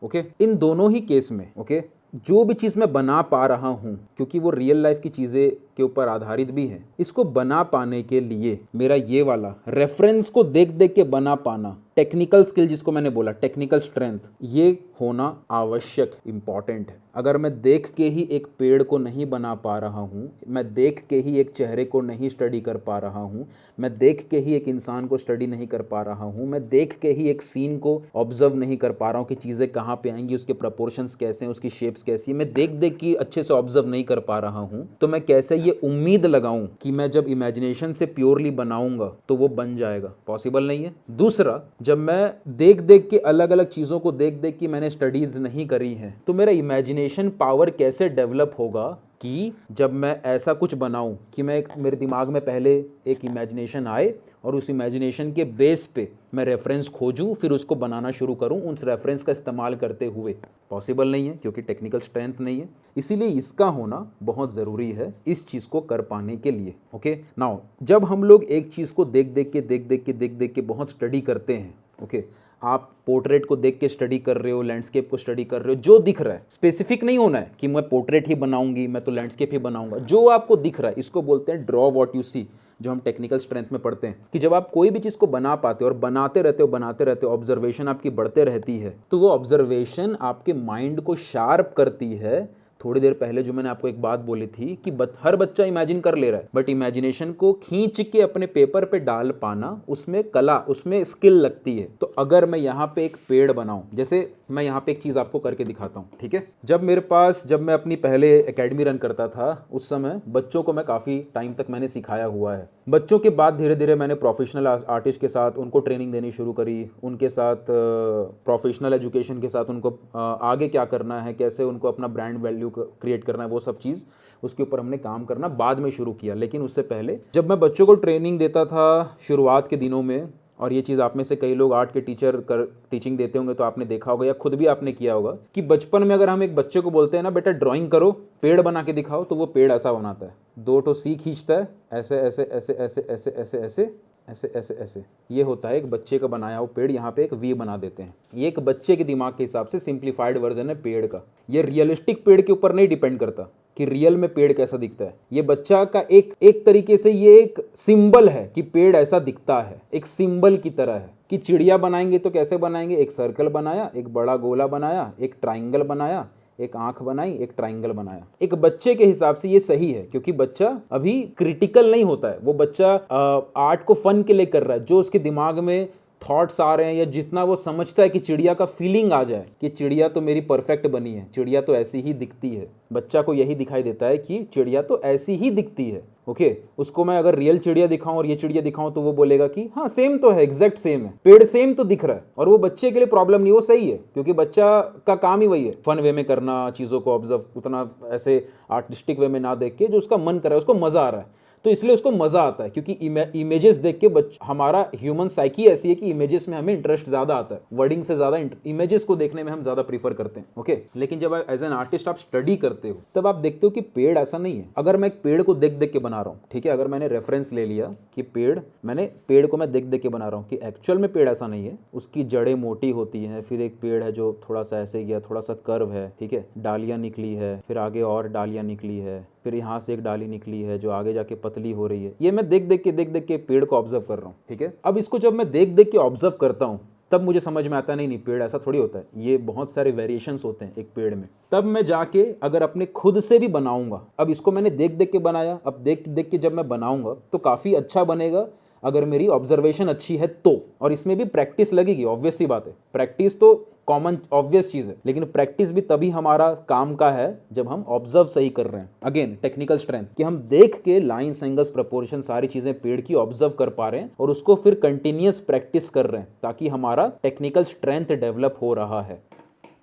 ओके, इन दोनों ही केस में ओके, जो भी चीज़ मैं बना पा रहा हूँ, क्योंकि वो रियल लाइफ की चीज़ें के ऊपर आधारित भी है, इसको बना पाने के लिए मेरा ये वाला रेफरेंस को देख देख के बना पाना, टेक्निकल स्किल जिसको मैंने बोला, टेक्निकल स्ट्रेंथ, ये होना आवश्यक, इंपॉर्टेंट है। अगर मैं देख के ही एक पेड़ को नहीं बना पा रहा हूँ, मैं देख के ही एक चेहरे को नहीं स्टडी कर पा रहा हूँ, मैं देख के ही एक इंसान को स्टडी नहीं कर पा रहा हूँ, मैं देख के ही एक सीन को ऑब्जर्व नहीं कर पा रहा हूँ कि चीज़ें कहाँ पे आएंगी, उसके प्रपोर्शंस कैसे हैं, उसकी शेप्स कैसी है, मैं देख देख के अच्छे से ऑब्जर्व नहीं कर पा रहा हूँ, तो मैं कैसे ये उम्मीद लगाऊं कि मैं जब इमेजिनेशन से प्योरली बनाऊंगा तो वो बन जाएगा? पॉसिबल नहीं है। दूसरा, जब मैं देख देख के अलग अलग चीज़ों को देख देख के मैंने स्टडीज नहीं करी है, तो मेरा इमेजिनेशन पावर कैसे डेवलप होगा कि जब मैं ऐसा कुछ बनाऊं कि मेरे दिमाग में पहले एक इमेजिनेशन आए और उस इमेजिनेशन के बेस पे मैं रेफरेंस खोजूं, फिर उसको बनाना शुरू करूं उस रेफरेंस का इस्तेमाल करते हुए? पॉसिबल नहीं है, क्योंकि टेक्निकल स्ट्रेंथ नहीं है। इसीलिए इसका होना बहुत ज़रूरी है इस चीज़ को कर पाने के लिए। ओके, नाउ जब हम लोग एक चीज़ को देख देख के बहुत स्टडी करते हैं, ओके, आप पोर्ट्रेट को देख के स्टडी कर रहे हो, लैंडस्केप को स्टडी कर रहे हो, जो दिख रहा है, स्पेसिफिक नहीं होना है कि मैं पोर्ट्रेट ही बनाऊंगी, मैं तो लैंडस्केप ही बनाऊंगा, जो आपको दिख रहा है, इसको बोलते हैं ड्रॉ व्हाट यू सी, जो हम टेक्निकल स्ट्रेंथ में पढ़ते हैं, कि जब आप कोई भी चीज़ को बना पाते हो और बनाते रहते हो, ऑब्जर्वेशन आपकी बढ़ते रहती है, तो वो ऑब्जर्वेशन आपके माइंड को शार्प करती है। थोड़ी देर पहले जो मैंने आपको एक बात बोली थी कि हर बच्चा इमेजिन कर ले रहा है, बट इमेजिनेशन को खींच के अपने पेपर पे डाल पाना, उसमें कला, उसमें स्किल लगती है। तो अगर मैं यहाँ पे एक पेड़ बनाऊं, जैसे मैं यहाँ पे एक चीज़ आपको करके दिखाता हूँ, ठीक है, जब मैं अपनी पहले एकेडमी रन करता था, उस समय बच्चों को मैं काफ़ी टाइम तक मैंने सिखाया हुआ है। बच्चों के बाद धीरे धीरे मैंने प्रोफेशनल आर्टिस्ट के साथ उनको ट्रेनिंग देनी शुरू करी, उनके साथ प्रोफेशनल एजुकेशन के साथ उनको आगे क्या करना है, कैसे उनको अपना ब्रांड वैल्यू क्रिएट करना है, वो सब चीज़ उसके ऊपर हमने काम करना बाद में शुरू किया। लेकिन उससे पहले जब मैं बच्चों को ट्रेनिंग देता था शुरुआत के दिनों में, और ये चीज़ आप में से कई लोग आर्ट के टीचिंग देते होंगे तो आपने देखा होगा या खुद भी आपने किया होगा कि बचपन में अगर हम एक बच्चे को बोलते हैं ना, बेटा ड्राइंग करो, पेड़ बना के दिखाओ, तो वो पेड़ ऐसा बनाता है, 2 सी खींचता है, ऐसे ऐसे ऐसे ऐसे ऐसे ऐसे ऐसे ऐसे ऐसे ऐसे, ये होता है एक बच्चे का बनाया हुआ पेड़। यहाँ पे एक वी बना देते हैं। ये एक बच्चे के दिमाग के हिसाब से सिंप्लीफाइड वर्जन है पेड़ का। ये रियलिस्टिक पेड़ के ऊपर नहीं डिपेंड करता कि रियल में पेड़ कैसा दिखता है। ये बच्चा का एक तरीके से ये एक सिंबल है कि पेड़ ऐसा दिखता है, एक सिंबल की तरह है। कि चिड़िया बनाएंगे तो कैसे बनाएंगे, एक सर्कल बनाया, एक बड़ा गोला बनाया, एक ट्राइंगल बनाया, एक आंख बनाई, एक ट्राइंगल बनाया। एक बच्चे के हिसाब से ये सही है, क्योंकि बच्चा अभी क्रिटिकल नहीं होता है। वो बच्चा आर्ट को फन के लिए कर रहा है। जो उसके दिमाग में थॉट्स आ रहे हैं या जितना वो समझता है कि चिड़िया का फीलिंग आ जाए कि चिड़िया तो मेरी परफेक्ट बनी है, चिड़िया तो ऐसी ही दिखती है, बच्चा को यही दिखाई देता है कि चिड़िया तो ऐसी ही दिखती है। ओके, उसको मैं अगर रियल चिड़िया दिखाऊं और ये चिड़िया दिखाऊं तो वो बोलेगा कि हाँ सेम तो है, एग्जैक्ट सेम है, पेड़ सेम तो दिख रहा है। और वो बच्चे के लिए प्रॉब्लम नहीं, वो सही है, क्योंकि बच्चा का काम ही वही है, फन वे में करना, चीज़ों को ऑब्जर्व, उतना ऐसे आर्टिस्टिक वे में ना देख के जो उसका मन कर रहा है, उसको मजा आ रहा है। तो इसलिए उसको मजा आता है, क्योंकि इमेजेस देख के हमारा ह्यूमन साइकी ऐसी है कि इमेजेस में हमें इंटरेस्ट ज्यादा आता है, वर्डिंग से ज्यादा इमेजेस को देखने में हम ज्यादा प्रीफर करते हैं। ओके, लेकिन जब एज एन आर्टिस्ट आप स्टडी करते हो तब आप देखते हो कि पेड़ ऐसा नहीं है। अगर मैं एक पेड़ को देख देख के बना रहा हूँ, ठीक है, अगर मैंने रेफरेंस ले लिया कि पेड़ को मैं देख देख के बना रहा हूँ, कि एक्चुअल में पेड़ ऐसा नहीं है, उसकी जड़ें मोटी होती हैं, फिर एक पेड़ है जो थोड़ा सा ऐसे गया, थोड़ा सा कर्व है, ठीक है, डालियां निकली है, फिर आगे और डालियां निकली है, फिर यहाँ से एक डाली निकली है जो आगे जाके पतली हो रही है। ये मैं देख देख के पेड़ को ऑब्जर्व कर रहा हूँ, ठीक है। अब इसको जब मैं देख देख के ऑब्जर्व करता हूँ तब मुझे समझ में आता नहीं पेड़ ऐसा थोड़ी होता है, ये बहुत सारे वेरिएशंस होते हैं एक पेड़ में। तब मैं जाके अगर अपने खुद से भी बनाऊंगा, अब इसको मैंने देख देख के बनाया, अब देख देख के जब मैं बनाऊंगा तो काफ़ी अच्छा बनेगा अगर मेरी ऑब्जर्वेशन अच्छी है तो। और इसमें भी प्रैक्टिस लगेगी, ऑब्वियस सी बात है, प्रैक्टिस तो कॉमन ऑब्वियस चीज़ है, लेकिन प्रैक्टिस भी तभी हमारा काम का है जब हम ऑब्जर्व सही कर रहे हैं। अगेन टेक्निकल स्ट्रेंथ, कि हम देख के लाइन्स, एंगल्स, प्रपोर्शन, सारी चीज़ें पेड़ की ऑब्जर्व कर पा रहे हैं और उसको फिर कंटिन्यूस प्रैक्टिस कर रहे हैं ताकि हमारा टेक्निकल स्ट्रेंथ डेवलप हो रहा है।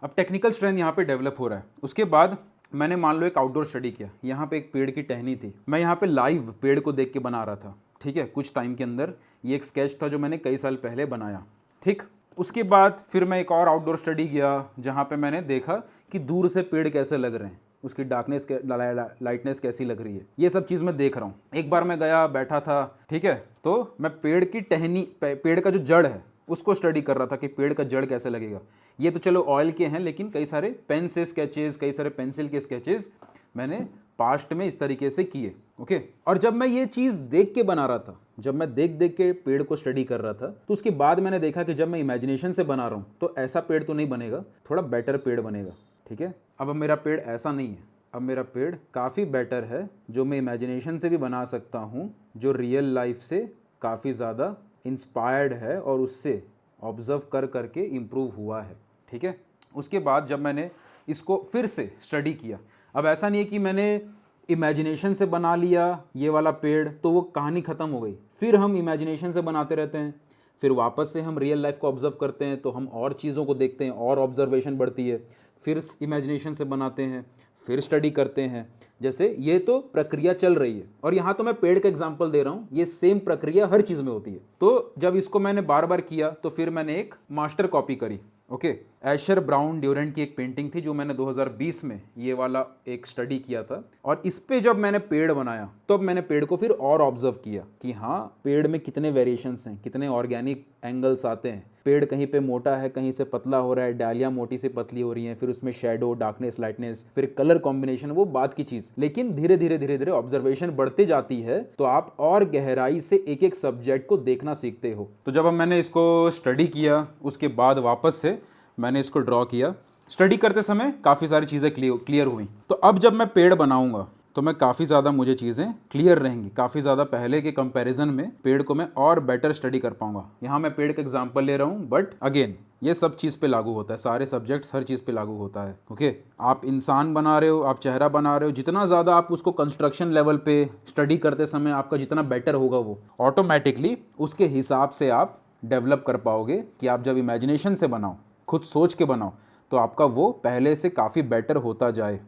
अब टेक्निकल स्ट्रेंथ यहाँ पे डेवलप हो रहा है। उसके बाद मैंने मान लो एक आउटडोर स्टडी किया, यहाँ पे एक पेड़ की टहनी थी, मैं यहाँ पे लाइव पेड़ को देख के बना रहा था, ठीक है, कुछ टाइम के अंदर। ये एक स्केच था जो मैंने कई साल पहले बनाया, ठीक। उसके बाद फिर मैं एक और आउटडोर स्टडी किया जहाँ पे मैंने देखा कि दूर से पेड़ कैसे लग रहे हैं, उसकी डार्कनेस, लाइटनेस कैसी लग रही है, ये सब चीज़ मैं देख रहा हूँ। एक बार मैं गया, बैठा था, ठीक है, तो मैं पेड़ की टहनी, पेड़ का जो जड़ है उसको स्टडी कर रहा था कि पेड़ का जड़ कैसे लगेगा। ये तो चलो ऑयल के हैं, लेकिन कई सारे पेन से स्केचेस, कई सारे पेंसिल के स्केचेस मैंने पास्ट में इस तरीके से किए। ओके, और जब मैं ये चीज़ देख के बना रहा था, जब मैं देख देख के पेड़ को स्टडी कर रहा था, तो उसके बाद मैंने देखा कि जब मैं इमेजिनेशन से बना रहा हूँ तो ऐसा पेड़ तो नहीं बनेगा, थोड़ा बेटर पेड़ बनेगा, ठीक है। अब मेरा पेड़ ऐसा नहीं है, अब मेरा पेड़ काफ़ी बेटर है, जो मैं इमेजिनेशन से भी बना सकता हूँ, जो रियल लाइफ से काफ़ी ज़्यादा इंस्पायर्ड है और उससे ऑब्जर्व कर करके इम्प्रूव हुआ है, ठीक है। उसके बाद जब मैंने इसको फिर से स्टडी किया, अब ऐसा नहीं है कि मैंने इमेजिनेशन से बना लिया ये वाला पेड़ तो वो कहानी ख़त्म हो गई, फिर हम इमेजिनेशन से बनाते रहते हैं, फिर वापस से हम रियल लाइफ को ऑब्जर्व करते हैं तो हम और चीज़ों को देखते हैं और ऑब्जर्वेशन बढ़ती है, फिर इमेजिनेशन से बनाते हैं, फिर स्टडी करते हैं। जैसे ये तो प्रक्रिया चल रही है, और यहाँ तो मैं पेड़ का एग्जांपल दे रहा हूँ, ये सेम प्रक्रिया हर चीज़ में होती है। तो जब इसको मैंने बार बार किया तो फिर मैंने एक मास्टर कॉपी करी। ओके, एशर ब्राउन ड्यूरेंट की एक पेंटिंग थी जो मैंने 2020 में ये वाला एक स्टडी किया था, और इस पे जब मैंने पेड़ बनाया तो अब मैंने पेड़ को फिर और ऑब्जर्व किया कि हाँ, पेड़ में कितने वेरिएशंस हैं, कितने ऑर्गेनिक एंगल्स आते हैं, पेड़ कहीं पे मोटा है, कहीं से पतला हो रहा है, डालियाँ मोटी से पतली हो रही हैं, फिर उसमें शेडो, डार्कनेस, लाइटनेस, फिर कलर कॉम्बिनेशन, वो बात की चीज़। लेकिन धीरे धीरे ऑब्जर्वेशन बढ़ती जाती है तो आप और गहराई से एक एक सब्जेक्ट को देखना सीखते हो। तो जब मैंने इसको स्टडी किया, उसके बाद वापस से मैंने इसको ड्रॉ किया, स्टडी करते समय काफ़ी सारी चीज़ें क्लियर हुई। तो अब जब मैं पेड़ बनाऊंगा तो मैं काफ़ी ज़्यादा, मुझे चीज़ें क्लियर रहेंगी, काफ़ी ज़्यादा पहले के कंपैरिजन में पेड़ को मैं और बेटर स्टडी कर पाऊंगा। यहाँ मैं पेड़ का एग्जांपल ले रहा हूँ, बट अगेन ये सब चीज़ पे लागू होता है, सारे सब्जेक्ट्स हर चीज़ पे लागू होता है। ओके, आप इंसान बना रहे हो, आप चेहरा बना रहे हो, जितना ज़्यादा आप उसको कंस्ट्रक्शन लेवल पे स्टडी करते समय आपका जितना बेटर होगा, वो ऑटोमेटिकली उसके हिसाब से आप डेवलप कर पाओगे कि आप जब इमेजिनेशन से बनाओ, खुद सोच के बनाओ, तो आपका वो पहले से काफ़ी बेटर होता जाए।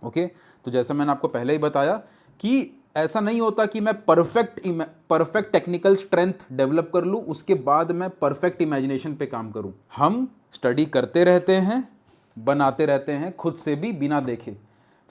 ओके, तो जैसा मैंने आपको पहले ही बताया कि ऐसा नहीं होता कि मैं परफेक्ट टेक्निकल स्ट्रेंथ डेवलप कर लूँ उसके बाद मैं परफेक्ट इमेजिनेशन पे काम करूँ। हम स्टडी करते रहते हैं, बनाते रहते हैं खुद से भी बिना देखे,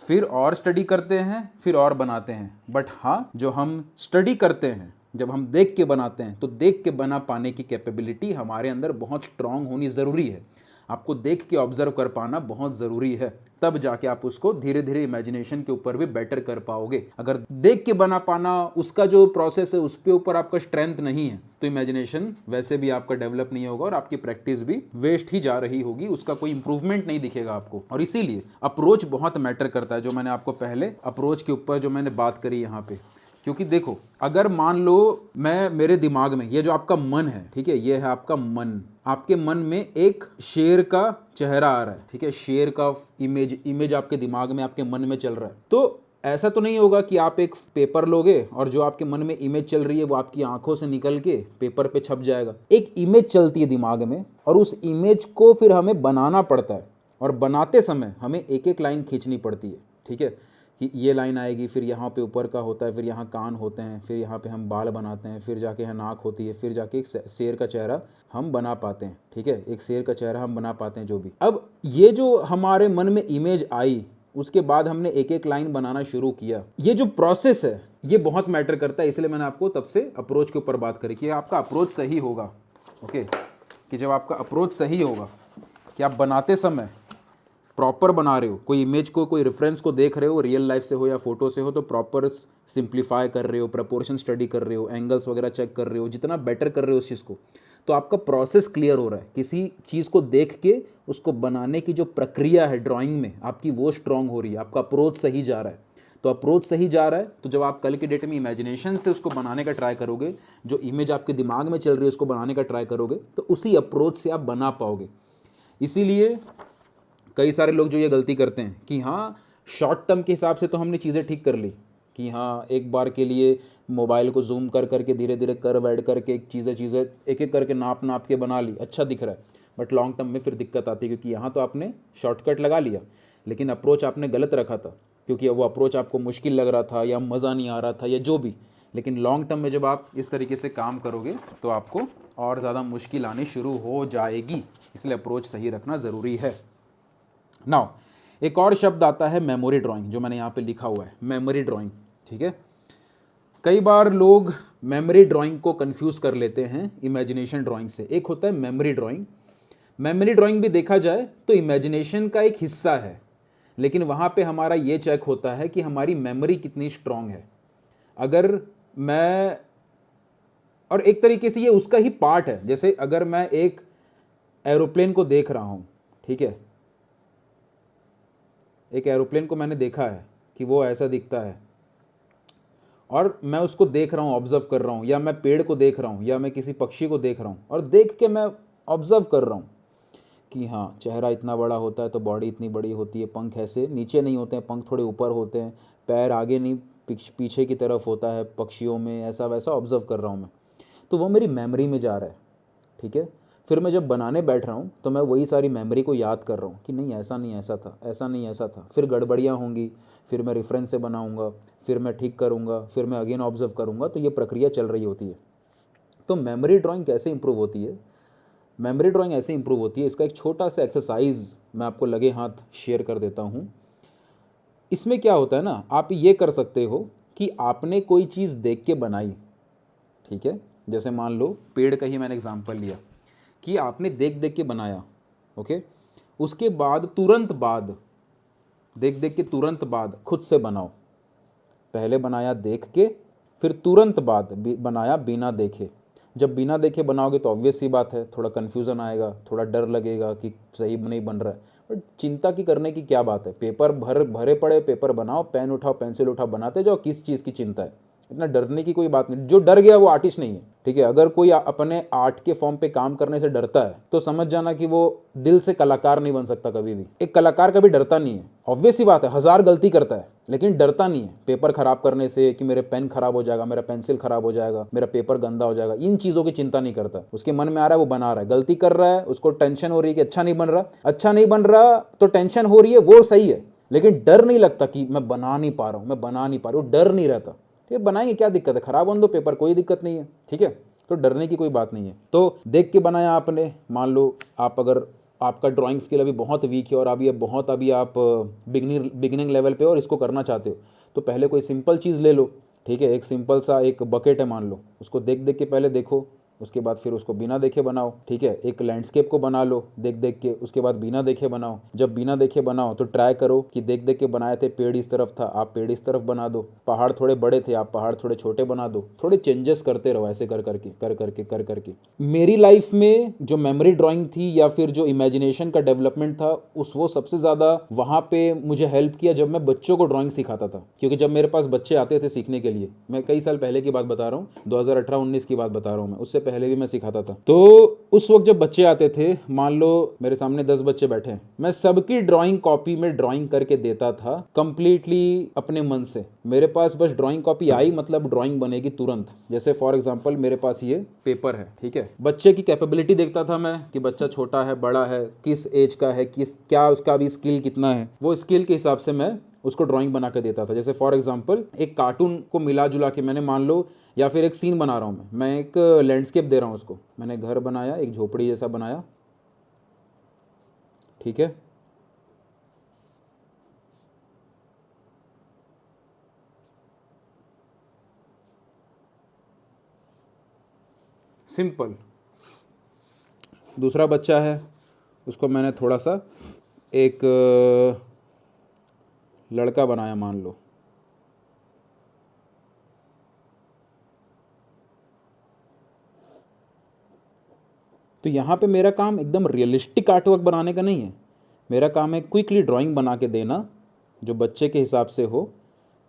फिर और स्टडी करते हैं, फिर और बनाते हैं। बट हाँ, जो हम स्टडी करते हैं, जब हम देख के बनाते हैं, तो देख के बना पाने की कैपेबिलिटी हमारे अंदर बहुत स्ट्रांग होनी ज़रूरी है। आपको देख के ऑब्जर्व कर पाना बहुत ज़रूरी है, तब जाके आप उसको धीरे धीरे इमेजिनेशन के ऊपर भी बेटर कर पाओगे। अगर देख के बना पाना, उसका जो प्रोसेस है उस पे ऊपर आपका स्ट्रेंथ नहीं है, तो इमेजिनेशन वैसे भी आपका डेवलप नहीं होगा और आपकी प्रैक्टिस भी वेस्ट ही जा रही होगी, उसका कोई इंप्रूवमेंट नहीं दिखेगा आपको। और इसीलिए अप्रोच बहुत मैटर करता है, जो मैंने आपको पहले अप्रोच के ऊपर जो मैंने बात करी यहाँ पे। क्योंकि देखो, अगर मान लो मेरे दिमाग में ये जो आपका मन है, ठीक है, ये है आपका मन, आपके मन में एक शेर का चेहरा आ रहा है, ठीक है, शेर का इमेज आपके दिमाग में, आपके मन में चल रहा है। तो ऐसा तो नहीं होगा कि आप एक पेपर लोगे और जो आपके मन में इमेज चल रही है वो आपकी आंखों से निकल के पेपर पे छप जाएगा। एक इमेज चलती है दिमाग में और उस इमेज को फिर हमें बनाना पड़ता है, और बनाते समय हमें एक एक लाइन खींचनी पड़ती है, ठीक है। कि ये लाइन आएगी, फिर यहाँ पे ऊपर का होता है, फिर यहाँ कान होते हैं, फिर यहाँ पे हम बाल बनाते हैं, फिर जाके यहाँ नाक होती है, फिर जाके एक शेर का चेहरा हम बना पाते हैं। ठीक है, एक शेर का चेहरा हम बना पाते हैं जो भी। अब ये जो हमारे मन में इमेज आई, उसके बाद हमने एक एक लाइन बनाना शुरू किया। ये जो प्रोसेस है ये बहुत मैटर करता है, इसलिए मैंने आपको तब से अप्रोच के ऊपर बात करी कि आपका अप्रोच सही होगा। ओके, कि जब आपका अप्रोच सही होगा कि आप बनाते समय प्रॉपर बना रहे हो, कोई इमेज को, कोई रेफरेंस को देख रहे हो, रियल लाइफ से हो या फोटो से हो, तो प्रॉपर सिंप्लीफाई कर रहे हो, प्रपोर्शन स्टडी कर रहे हो, एंगल्स वगैरह चेक कर रहे हो, जितना बेटर कर रहे हो उस चीज़ को, तो आपका प्रोसेस क्लियर हो रहा है। किसी चीज़ को देख के उसको बनाने की जो प्रक्रिया है ड्राइंग में आपकी, वो स्ट्रांग हो रही है, आपका अप्रोच सही जा रहा है। तो अप्रोच सही जा रहा है तो जब आप कल के डेट में इमेजिनेशन से उसको बनाने का ट्राई करोगे, जो इमेज आपके दिमाग में चल रही है उसको बनाने का ट्राई करोगे, तो उसी अप्रोच से आप बना पाओगे। इसीलिए कई सारे लोग जो ये गलती करते हैं कि हाँ शॉर्ट टर्म के हिसाब से तो हमने चीज़ें ठीक कर ली कि हाँ एक बार के लिए मोबाइल को जूम कर करके धीरे धीरे कर्व ऐड करके चीज़ें एक एक करके नाप के बना ली, अच्छा दिख रहा है, बट लॉन्ग टर्म में फिर दिक्कत आती है, क्योंकि यहाँ तो आपने शॉर्टकट लगा लिया लेकिन अप्रोच आपने गलत रखा था, क्योंकि वो अप्रोच आपको मुश्किल लग रहा था या मज़ा नहीं आ रहा था या जो भी। लेकिन लॉन्ग टर्म में जब आप इस तरीके से काम करोगे तो आपको और ज़्यादा मुश्किल आनी शुरू हो जाएगी, इसलिए अप्रोच सही रखना ज़रूरी है। नाउ एक और शब्द आता है मेमोरी ड्राइंग, जो मैंने यहाँ पे लिखा हुआ है मेमोरी ड्राइंग। ठीक है, कई बार लोग मेमोरी ड्राइंग को कंफ्यूज कर लेते हैं इमेजिनेशन ड्राइंग से। एक होता है मेमोरी ड्राइंग। मेमोरी ड्राइंग भी देखा जाए तो इमेजिनेशन का एक हिस्सा है, लेकिन वहाँ पे हमारा ये चेक होता है कि हमारी मेमोरी कितनी स्ट्रांग है। अगर मैं, और एक तरीके से ये उसका ही पार्ट है, जैसे अगर मैं एक एरोप्लेन को देख रहा हूँ, ठीक है, एक एरोप्लेन को मैंने देखा है कि वो ऐसा दिखता है और मैं उसको देख रहा हूँ, ऑब्जर्व कर रहा हूँ, या मैं पेड़ को देख रहा हूँ या मैं किसी पक्षी को देख रहा हूँ और देख के मैं ऑब्जर्व कर रहा हूँ कि हाँ चेहरा इतना बड़ा होता है तो बॉडी इतनी बड़ी होती है, पंख ऐसे नीचे नहीं होते हैं, पंख थोड़े ऊपर होते हैं, पैर आगे नहीं पीछे की तरफ होता है पक्षियों में, ऐसा वैसा ऑब्जर्व कर रहा हूँ मैं, तो वो मेरी मेमोरी में जा रहा है। ठीक है, फिर मैं जब बनाने बैठ रहा हूँ तो मैं वही सारी मेमोरी को याद कर रहा हूँ कि नहीं ऐसा नहीं ऐसा था, ऐसा नहीं ऐसा था, फिर गड़बड़ियाँ होंगी, फिर मैं रेफरेंस से बनाऊँगा, फिर मैं ठीक करूँगा, फिर मैं अगेन ऑब्जर्व करूँगा, तो ये प्रक्रिया चल रही होती है। तो मेमोरी ड्राइंग कैसे इंप्रूव होती है? मेमोरी ड्राइंग ऐसे इंप्रूव होती है, इसका एक छोटा सा एक्सरसाइज मैं आपको लगे हाथ शेयर कर देता हूँ। इसमें क्या होता है ना, आप ये कर सकते हो कि आपने कोई चीज़ देख के बनाई, ठीक है, जैसे मान लो पेड़ का ही मैंने एग्जांपल लिया कि आपने देख देख के बनाया, ओके, उसके बाद तुरंत बाद देख देख के तुरंत बाद खुद से बनाओ। पहले बनाया देख के, फिर तुरंत बाद बनाया बिना देखे। जब बिना देखे बनाओगे तो ऑब्वियस सी बात है थोड़ा कन्फ्यूज़न आएगा, थोड़ा डर लगेगा कि सही नहीं बन रहा है, बट चिंता की करने की क्या बात है, पेपर भरे पड़े, पेपर बनाओ, पेन उठाओ, पेंसिल उठाओ, बनाते जाओ, किस चीज़ की चिंता है, इतना डरने की कोई बात नहीं। जो डर गया वो आर्टिस्ट नहीं है, ठीक है। अगर कोई अपने आर्ट के फॉर्म पे काम करने से डरता है तो समझ जाना कि वो दिल से कलाकार नहीं बन सकता कभी भी। एक कलाकार कभी डरता नहीं है, ऑब्वियस ही बात है, हजार गलती करता है लेकिन डरता नहीं है पेपर खराब करने से, कि मेरे पेन खराब हो जाएगा, मेरा पेंसिल खराब हो जाएगा, मेरा पेपर गंदा हो जाएगा, इन चीज़ों की चिंता नहीं करता। उसके मन में आ रहा है वो बना रहा है, गलती कर रहा है, उसको टेंशन हो रही है कि अच्छा नहीं बन रहा तो टेंशन हो रही है, वो सही है, लेकिन डर नहीं लगता कि मैं बना नहीं पा रहा हूँ, डर नहीं रहता। ठीक है, बनाएंगे, क्या दिक्कत है, खराब होने दो पेपर, कोई दिक्कत नहीं है, ठीक है, तो डरने की कोई बात नहीं है। तो देख के बनाया आपने, मान लो आप अगर आपका ड्राइंग स्किल अभी बहुत वीक है और अभी आप बिगिनिंग लेवल पे और इसको करना चाहते हो, तो पहले कोई सिंपल चीज़ ले लो, ठीक है, एक सिंपल सा एक बकेट है मान लो, उसको देख देख के पहले देखो, उसके बाद फिर उसको बिना देखे बनाओ, ठीक है। एक लैंडस्केप को बना लो देख देख के, उसके बाद बिना देखे बनाओ। जब बिना देखे बनाओ तो ट्राई करो कि देख देख के बनाए थे, पेड़ इस तरफ था, आप पेड़ इस तरफ बना दो, पहाड़ थोड़े बड़े थे, आप पहाड़ थोड़े छोटे बना दो, थोड़े चेंजेस करते रहो, ऐसे कर करके। मेरी लाइफ में जो मेमोरी ड्राइंग थी या फिर जो इमेजिनेशन का डेवलपमेंट था, वो सबसे ज़्यादा वहाँ पे मुझे हेल्प किया जब मैं बच्चों को ड्राइंग सिखाता था, क्योंकि जब मेरे पास बच्चे आते थे सीखने के लिए, मैं कई साल पहले की बात बता रहा हूँ, 2018-19 की बात बता रहा हूँ मैं, उससे पहले भी मैं सिखाता था। तो उस वक्त जब बच्चे आते थे, मान लो मेरे सामने 10 बच्चे बैठे हैं, मैं सबकी ड्राइंग कॉपी में ड्राइंग करके देता था कंप्लीटली अपने मन से। मेरे पास बस ड्राइंग कॉपी आई मतलब ड्राइंग बनेगी तुरंत। जैसे फॉर एग्जांपल मेरे पास ये पेपर है, ठीक है, बच्चे की कैपेबिलिटी देखता था मैं कि बच्चा छोटा है, बड़ा है, किस एज का है, क्या उसका भी स्किल कितना है, वो स्किल के हिसाब से मैं उसको ड्राइंग बना के देता था। जैसे फॉर एग्जांपल एक कार्टून को मिला जुला के मैंने मान लो, या फिर एक सीन बना रहा हूँ मैं एक लैंडस्केप दे रहा हूँ उसको, मैंने घर बनाया, एक झोपड़ी जैसा बनाया, ठीक है। सिंपल। दूसरा बच्चा है, उसको मैंने थोड़ा सा एक लड़का बनाया मान लो, तो यहाँ पे मेरा काम एकदम रियलिस्टिक आर्टवर्क बनाने का नहीं है। मेरा काम है क्विकली ड्राइंग बना के देना जो बच्चे के हिसाब से हो,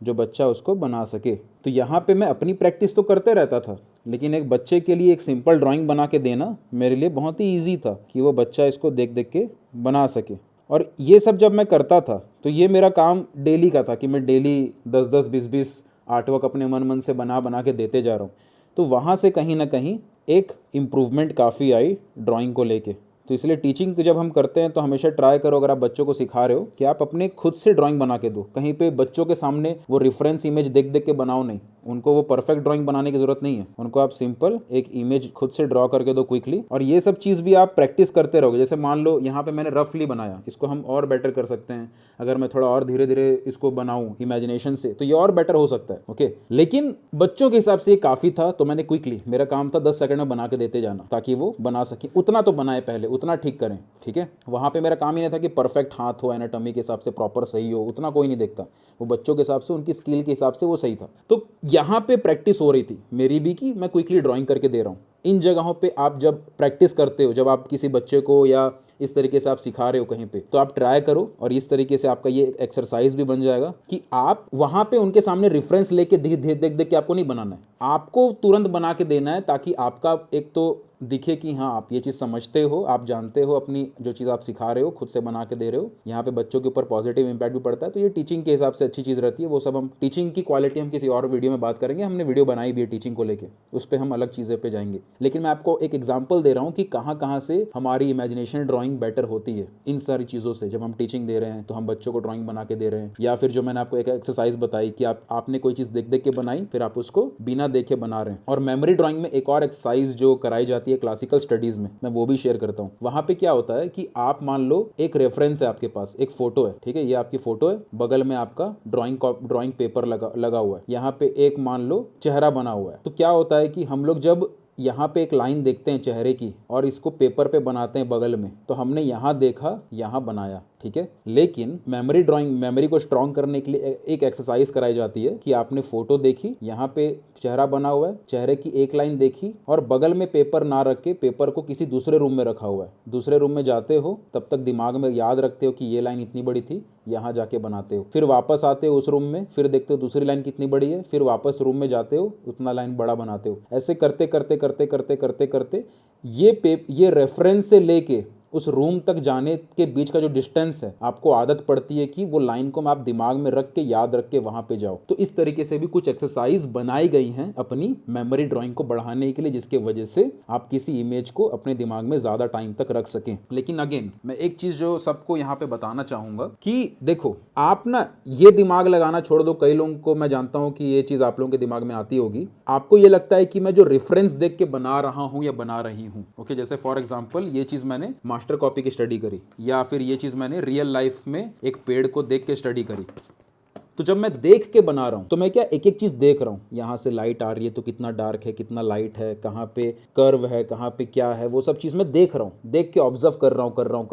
जो बच्चा उसको बना सके। तो यहाँ पे मैं अपनी प्रैक्टिस तो करते रहता था, लेकिन एक बच्चे के लिए एक सिंपल ड्राइंग बना के देना मेरे लिए बहुत ही ईजी था कि वो बच्चा इसको देख देख के बना सके। और ये सब जब मैं करता था तो ये मेरा काम डेली का था कि मैं डेली 10-10, 20-20 आर्टवर्क अपने मन से बना के देते जा रहा हूँ। तो वहाँ से कहीं ना कहीं एक इम्प्रूवमेंट काफ़ी आई ड्राइंग को लेके। तो इसलिए टीचिंग जब हम करते हैं तो हमेशा ट्राई करो, अगर आप बच्चों को सिखा रहे हो, कि आप अपने खुद से ड्राइंग बना के दो। कहीं पे बच्चों के सामने वो रेफरेंस इमेज देख देख के बनाओ नहीं, उनको वो परफेक्ट ड्राइंग बनाने की जरूरत नहीं है। उनको आप सिंपल एक इमेज खुद से ड्रॉ करके दो क्विकली। और ये सब चीज़ भी आप प्रैक्टिस करते रहोगे। जैसे मान लो यहाँ पे मैंने रफली बनाया, इसको हम और बेटर कर सकते हैं। अगर मैं थोड़ा और धीरे धीरे इसको बनाऊँ इमेजिनेशन से तो ये और बेटर हो सकता है, ओके। लेकिन बच्चों के हिसाब से ये काफ़ी था, तो मैंने क्विकली, मेरा काम था 10 सेकंड में बना के देते जाना ताकि वो बना सके। उतना तो बनाए पहले, उतना ठीक करें, ठीक है। वहाँ पे मेरा काम ही नहीं था कि परफेक्ट हाथ हो, एनाटॉमी के हिसाब से प्रॉपर सही हो, उतना कोई नहीं देखता। वो बच्चों के हिसाब से, उनकी स्किल के हिसाब से वो सही था। तो यहाँ पे प्रैक्टिस हो रही थी मेरी भी कि मैं क्विकली ड्राइंग करके दे रहा हूँ। इन जगहों पे आप जब प्रैक्टिस करते हो, जब आप किसी बच्चे को या इस तरीके से आप सिखा रहे हो कहीं पे, तो आप ट्राई करो। और इस तरीके से आपका ये एक्सरसाइज भी बन जाएगा कि आप वहाँ पे उनके सामने रेफरेंस लेके देख देख के आपको नहीं बनाना है, आपको तुरंत बना के देना है, ताकि आपका एक तो दिखे कि हाँ आप ये चीज़ समझते हो, आप जानते हो, अपनी जो चीज़ आप सिखा रहे हो खुद से बना के दे रहे हो। यहाँ पे बच्चों के ऊपर पॉजिटिव इंपैक्ट भी पड़ता है। तो ये टीचिंग के हिसाब से अच्छी चीज़ रहती है। वो सब हम टीचिंग की क्वालिटी हम किसी और वीडियो में बात करेंगे। हमने वीडियो बनाई भी है टीचिंग को लेके, उस पर हम अलग चीज़ें पे जाएंगे। लेकिन मैं आपको एक एग्जाम्पल दे रहा हूँ कि कहाँ से हमारी इमेजिनेशन ड्राइंग बेटर होती है इन सारी चीज़ों से। जब हम टीचिंग दे रहे हैं तो हम बच्चों को ड्राइंग बना के दे रहे हैं, या फिर जो मैंने आपको एक एक्सरसाइज बताई कि आपने कोई चीज़ देख देख के बनाई, फिर आप उसको बिना देखे बना रहे हैं। और मेमोरी ड्राइंग में एक और एक्सरसाइज जो कराई जाती है क्लासिकल स्टडीज में, मैं वो भी शेयर करता हूँ। वहां पे क्या होता है कि आप मान लो एक रेफरेंस है आपके पास, एक फोटो है, ठीक है, ये आपकी फोटो है, बगल में आपका ड्राइंग पेपर लगा हुआ है, यहाँ पे एक मान लो चेहरा बना हुआ है। तो क्या होता है कि हम लोग जब यहाँ पे एक लाइन देखते हैं चेहरे की और इसको पेपर पे बनाते हैं बगल में, तो हमने यहाँ देखा, यहाँ बनाया, ठीक है। लेकिन मेमोरी को स्ट्रॉन्ग करने के लिए एक एक्सरसाइज कराई जाती है कि आपने फोटो देखी, यहाँ पे चेहरा बना हुआ है, चेहरे की एक लाइन देखी और बगल में पेपर ना रख के पेपर को किसी दूसरे रूम में रखा हुआ है। दूसरे रूम में जाते हो तब तक दिमाग में याद रखते हो कि ये लाइन इतनी बड़ी थी, यहाँ जाके बनाते हो, फिर वापस आते हो उस रूम में, फिर देखते हो दूसरी लाइन कितनी बड़ी है, फिर वापस रूम में जाते हो, उतना लाइन बड़ा बनाते हो। ऐसे करते करते ये रेफरेंस से लेके उस रूम तक जाने के बीच का जो डिस्टेंस है, आपको आदत पड़ती है कि वो लाइन को आप दिमाग में रख के याद रख के वहां पे जाओ। तो इस तरीके से भी कुछ एक्सरसाइज बनाई गई हैं अपनी मेमोरी ड्राइंग को बढ़ाने के लिए, जिसके वजह से आप किसी इमेज को अपने दिमाग में ज्यादा टाइम तक रख सकें। लेकिन अगेन मैं एक चीज जो सबको यहाँ पे बताना चाहूंगा कि देखो, आप ना ये दिमाग लगाना छोड़ दो। कई लोगों को मैं जानता हूं कि ये चीज आप लोगों के दिमाग में आती होगी, आपको ये लगता है कि मैं जो रेफरेंस देख के बना रहा हूं या बना रही हूं, ओके। जैसे फॉर एग्जांपल ये चीज मैंने मास्टर कॉपी की स्टडी करी, या फिर ये चीज मैंने रियल लाइफ में एक पेड़ को देख के स्टडी करी। तो जब मैं देख के बना रहा हूं तो मैं क्या एक एक चीज देख रहा हूं, यहां से लाइट आ रही है तो कितना डार्क है, कितना लाइट है, कहां पे कर्व है, कहां पे क्या है, वो सब चीज मैं देख रहा हूं, देख के ऑब्जर्व कर रहा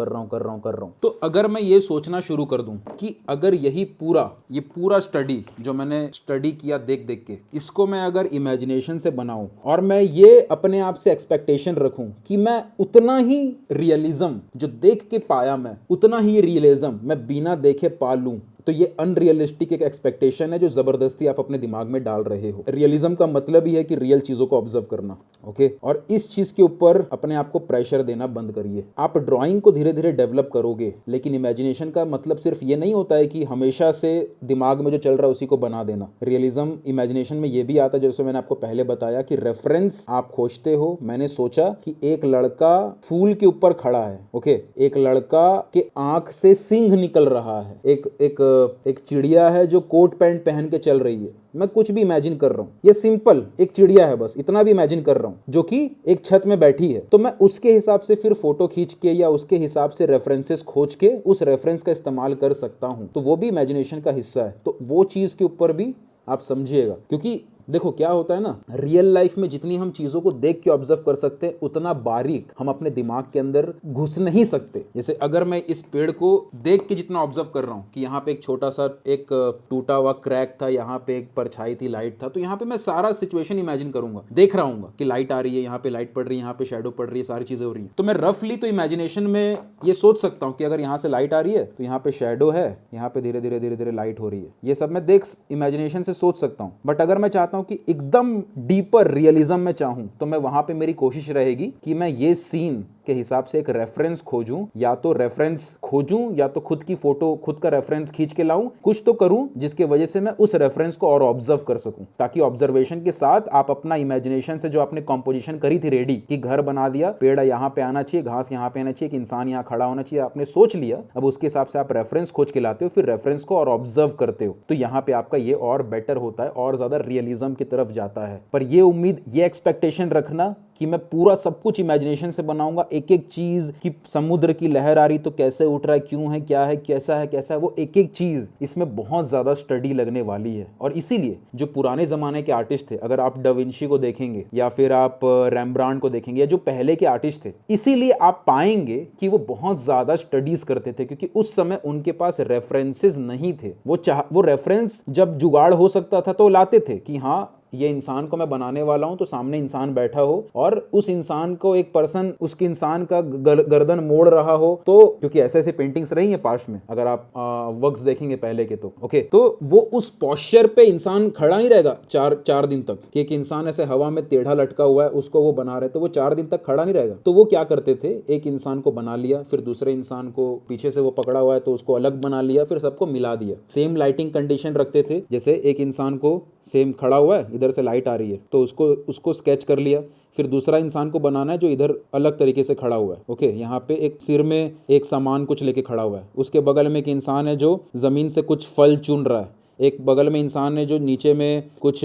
हूं। तो अगर मैं ये सोचना शुरू कर दूं कि अगर ये पूरा स्टडी जो मैंने स्टडी किया देख देख के, इसको मैं अगर इमेजिनेशन से बनाऊं और मैं ये अपने आप से एक्सपेक्टेशन रखूं कि मैं उतना ही रियलिज्म जो देख के पाया, मैं उतना ही रियलिज्म मैं बिना देखे पा लूं, तो ये अनरियलिस्टिक एक एक्सपेक्टेशन है जो जबरदस्ती आप अपने दिमाग में डाल रहे हो। रियलिज्म का मतलब ही है कि रियल चीजों को ऑब्जर्व करना, ओके। और इस चीज के ऊपर अपने आप को प्रेशर देना बंद करिए। आप ड्राइंग को धीरे धीरे डेवलप करोगे, लेकिन इमेजिनेशन का मतलब सिर्फ ये नहीं होता है कि हमेशा से दिमाग में जो चल रहा है उसी को बना देना। रियलिज्म इमेजिनेशन में ये भी आता है, जैसे मैंने आपको पहले बताया कि रेफरेंस आप खोजते हो। मैंने सोचा कि एक लड़का फूल के ऊपर खड़ा है, ओके, एक लड़का के आंख से सिंह निकल रहा है, एक एक चिड़िया है जो कोट पैंट पहन के चल रही है, मैं कुछ भी इमेजिन कर रहा हूँ, ये सिंपल एक चिड़िया है, बस इतना भी इमेजिन कर रहा हूँ जो कि एक छत में बैठी है, तो मैं उसके हिसाब से फिर फोटो खींच के या उसके हिसाब से रेफरेंसेस खोज के उस रेफरेंस का इस्तेमाल कर सकता हूँ। तो वो भी इमेजिनेशन का हिस्सा है। तो वो चीज के ऊपर भी आप समझिएगा, क्योंकि देखो क्या होता है ना, रियल लाइफ में जितनी हम चीजों को देख के ऑब्जर्व कर सकते हैं उतना बारीक हम अपने दिमाग के अंदर घुस नहीं सकते। जैसे अगर मैं इस पेड़ को देख के जितना ऑब्जर्व कर रहा हूँ कि यहाँ पे एक छोटा सा एक टूटा हुआ क्रैक था, यहाँ पे एक परछाई थी, लाइट था, तो यहाँ पे मैं सारा सिचुएशन इमेजिन करूंगा, देख रहा हूँ कि लाइट आ रही है, यहाँ पे लाइट पड़ रही है, यहाँ पे शेडो पड़ रही है, सारी चीजें हो रही है। तो मैं रफली तो इमेजिनेशन में ये सोच सकता हूँ कि अगर यहाँ से लाइट आ रही है तो यहाँ पे शेडो है, यहाँ पे धीरे धीरे धीरे धीरे लाइट हो रही है, ये सब मैं देख इमेजिनेशन से सोच सकता हूँ। बट अगर मैं चाहता हूँ कि एकदम डीपर रियलिज्म में चाहूं तो मैं वहां पे मेरी कोशिश रहेगी कि मैं ये सीन के हिसाब से एक रेफरेंस खोजूं, या तो रेफरेंस खोजूं या तो खुद की फोटो, खुद का रेफरेंस खींच के लाऊं, कुछ तो करूं जिसके वजह से मैं उस रेफरेंस को और ऑब्जर्व कर सकूं, ताकि ऑब्जर्वेशन के साथ आप अपना इमेजिनेशन से जो आपने कॉम्पोजिशन करी थी रेडी, कि घर बना दिया, पेड़ यहाँ पे आना चाहिए, घास यहाँ पे आना चाहिए, कि इंसान यहाँ खड़ा होना चाहिए, आपने सोच लिया, अब उसके हिसाब से आप रेफरेंस खोज के लाते हो, फिर रेफरेंस को और ऑब्जर्व करते हो, तो यहाँ पे आपका ये और बेटर होता है और ज्यादा रियलिज्म की तरफ जाता है। पर ये उम्मीद, ये एक्सपेक्टेशन रखना कि मैं पूरा सब कुछ इमेजिनेशन से बनाऊंगा, एक एक चीज कि समुद्र की लहर आ रही तो कैसे उठ रहा है, क्यों है, क्या है, कैसा है, कैसा है, वो एक एक चीज, इसमें बहुत ज्यादा स्टडी लगने वाली है। और इसीलिए जो पुराने जमाने के आर्टिस्ट थे, अगर आप डाविंची को देखेंगे या फिर आप रैम्ब्रांड को देखेंगे या जो पहले के आर्टिस्ट थे, इसीलिए आप पाएंगे कि वो बहुत ज्यादा स्टडीज करते थे, क्योंकि उस समय उनके पास रेफरेंसेस नहीं थे। वो रेफरेंस जब जुगाड़ हो सकता था तो लाते थे कि हाँ ये इंसान को मैं बनाने वाला हूं, तो सामने इंसान बैठा हो और उस इंसान को एक पर्सन उसके इंसान का गर्दन मोड़ रहा हो, तो क्योंकि ऐसे ऐसे पेंटिंग्स रही हैं पास्ट में, अगर आप वर्क्स देखेंगे पहले के, तो ओके, तो वो उस पोस्चर पे इंसान खड़ा नहीं रहेगा चार दिन तक, कि एक इंसान ऐसे हवा में टेढ़ा लटका हुआ है, उसको वो बना रहे, तो वो 4 दिन तक खड़ा नहीं रहेगा। तो वो क्या करते थे, एक इंसान को बना लिया, फिर दूसरे इंसान को पीछे से वो पकड़ा हुआ है तो उसको अलग बना लिया, फिर सबको मिला दिया, सेम लाइटिंग कंडीशन रखते थे। जैसे एक इंसान को सेम खड़ा हुआ है, इधर से लाइट आ रही है तो उसको स्केच कर लिया, फिर दूसरा इंसान को बनाना है जो इधर अलग तरीके से खड़ा हुआ है, ओके, यहाँ पे एक सिर में एक सामान कुछ लेके खड़ा हुआ है, उसके बगल में एक इंसान है जो जमीन से कुछ फल चुन रहा है, एक बगल में इंसान है जो नीचे में कुछ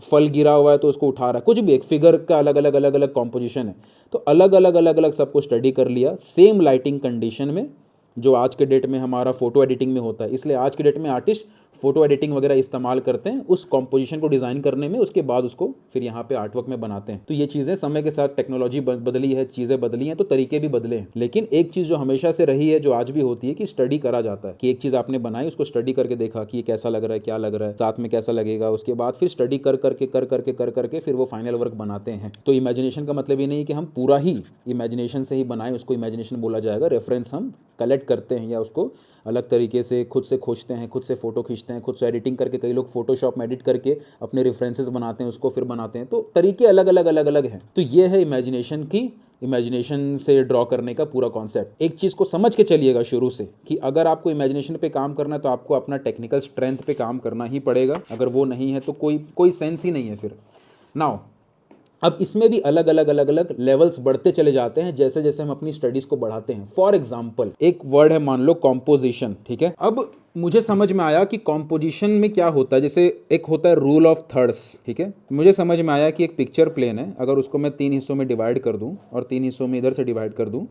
फल गिरा हुआ है तो उसको उठा रहा है, कुछ भी एक फिगर का अलग अलग कॉम्पोजिशन है। तो अलग अलग सबको स्टडी कर लिया सेम लाइटिंग कंडीशन में, जो आज के डेट में हमारा फोटो एडिटिंग में होता है। इसलिए आज के डेट में आर्टिस्ट फोटो एडिटिंग वगैरह इस्तेमाल करते हैं उस कॉम्पोजिशन को डिज़ाइन करने में, उसके बाद उसको फिर यहाँ पे आर्टवर्क में बनाते हैं। तो ये चीज़ें समय के साथ टेक्नोलॉजी बदली है, चीज़ें बदली हैं, तो तरीके भी बदले हैं। लेकिन एक चीज़ जो हमेशा से रही है, जो आज भी होती है, कि स्टडी करा जाता है, कि एक चीज़ आपने बनाई, उसको स्टडी करके देखा कि ये कैसा लग रहा है, क्या लग रहा है, साथ में कैसा लगेगा, उसके बाद फिर स्टडी कर करके फिर वो फाइनल वर्क बनाते हैं। तो इमेजिनेशन का मतलब ये नहीं है कि हम पूरा ही इमेजिनेशन से ही बनाएं, उसको इमेजिनेशन बोला जाएगा। रेफरेंस हम कलेक्ट करते हैं या उसको अलग तरीके से खुद से खोजते हैं, खुद से फोटो खींचते हैं, खुद से एडिटिंग करके, कई लोग फोटोशॉप में एडिट करके अपने रेफरेंसेस बनाते हैं, उसको फिर बनाते हैं। तो तरीके अलग अलग हैं। तो ये है इमेजिनेशन से ड्रॉ करने का पूरा कॉन्सेप्ट। एक चीज़ को समझ के चलिएगा शुरू से कि अगर आपको इमेजिनेशन पे काम करना है तो आपको अपना टेक्निकल स्ट्रेंथ पे काम करना ही पड़ेगा। अगर वो नहीं है तो कोई सेंस ही नहीं है फिर। नाउ अब इसमें भी अलग अलग लेवल्स बढ़ते चले जाते हैं जैसे जैसे हम अपनी स्टडीज को बढ़ाते हैं। फॉर एग्जाम्पल एक वर्ड है, मान लो कॉम्पोजिशन, ठीक है। अब मुझे समझ में आया कि कॉम्पोजिशन में क्या होता है। जैसे एक होता है रूल ऑफ थर्ड्स, ठीक है। मुझे समझ में आया कि एक पिक्चर प्लेन है, अगर उसको मैं 3 हिस्सों में डिवाइड कर दूं और 3 हिस्सों में इधर से डिवाइड कर दूं,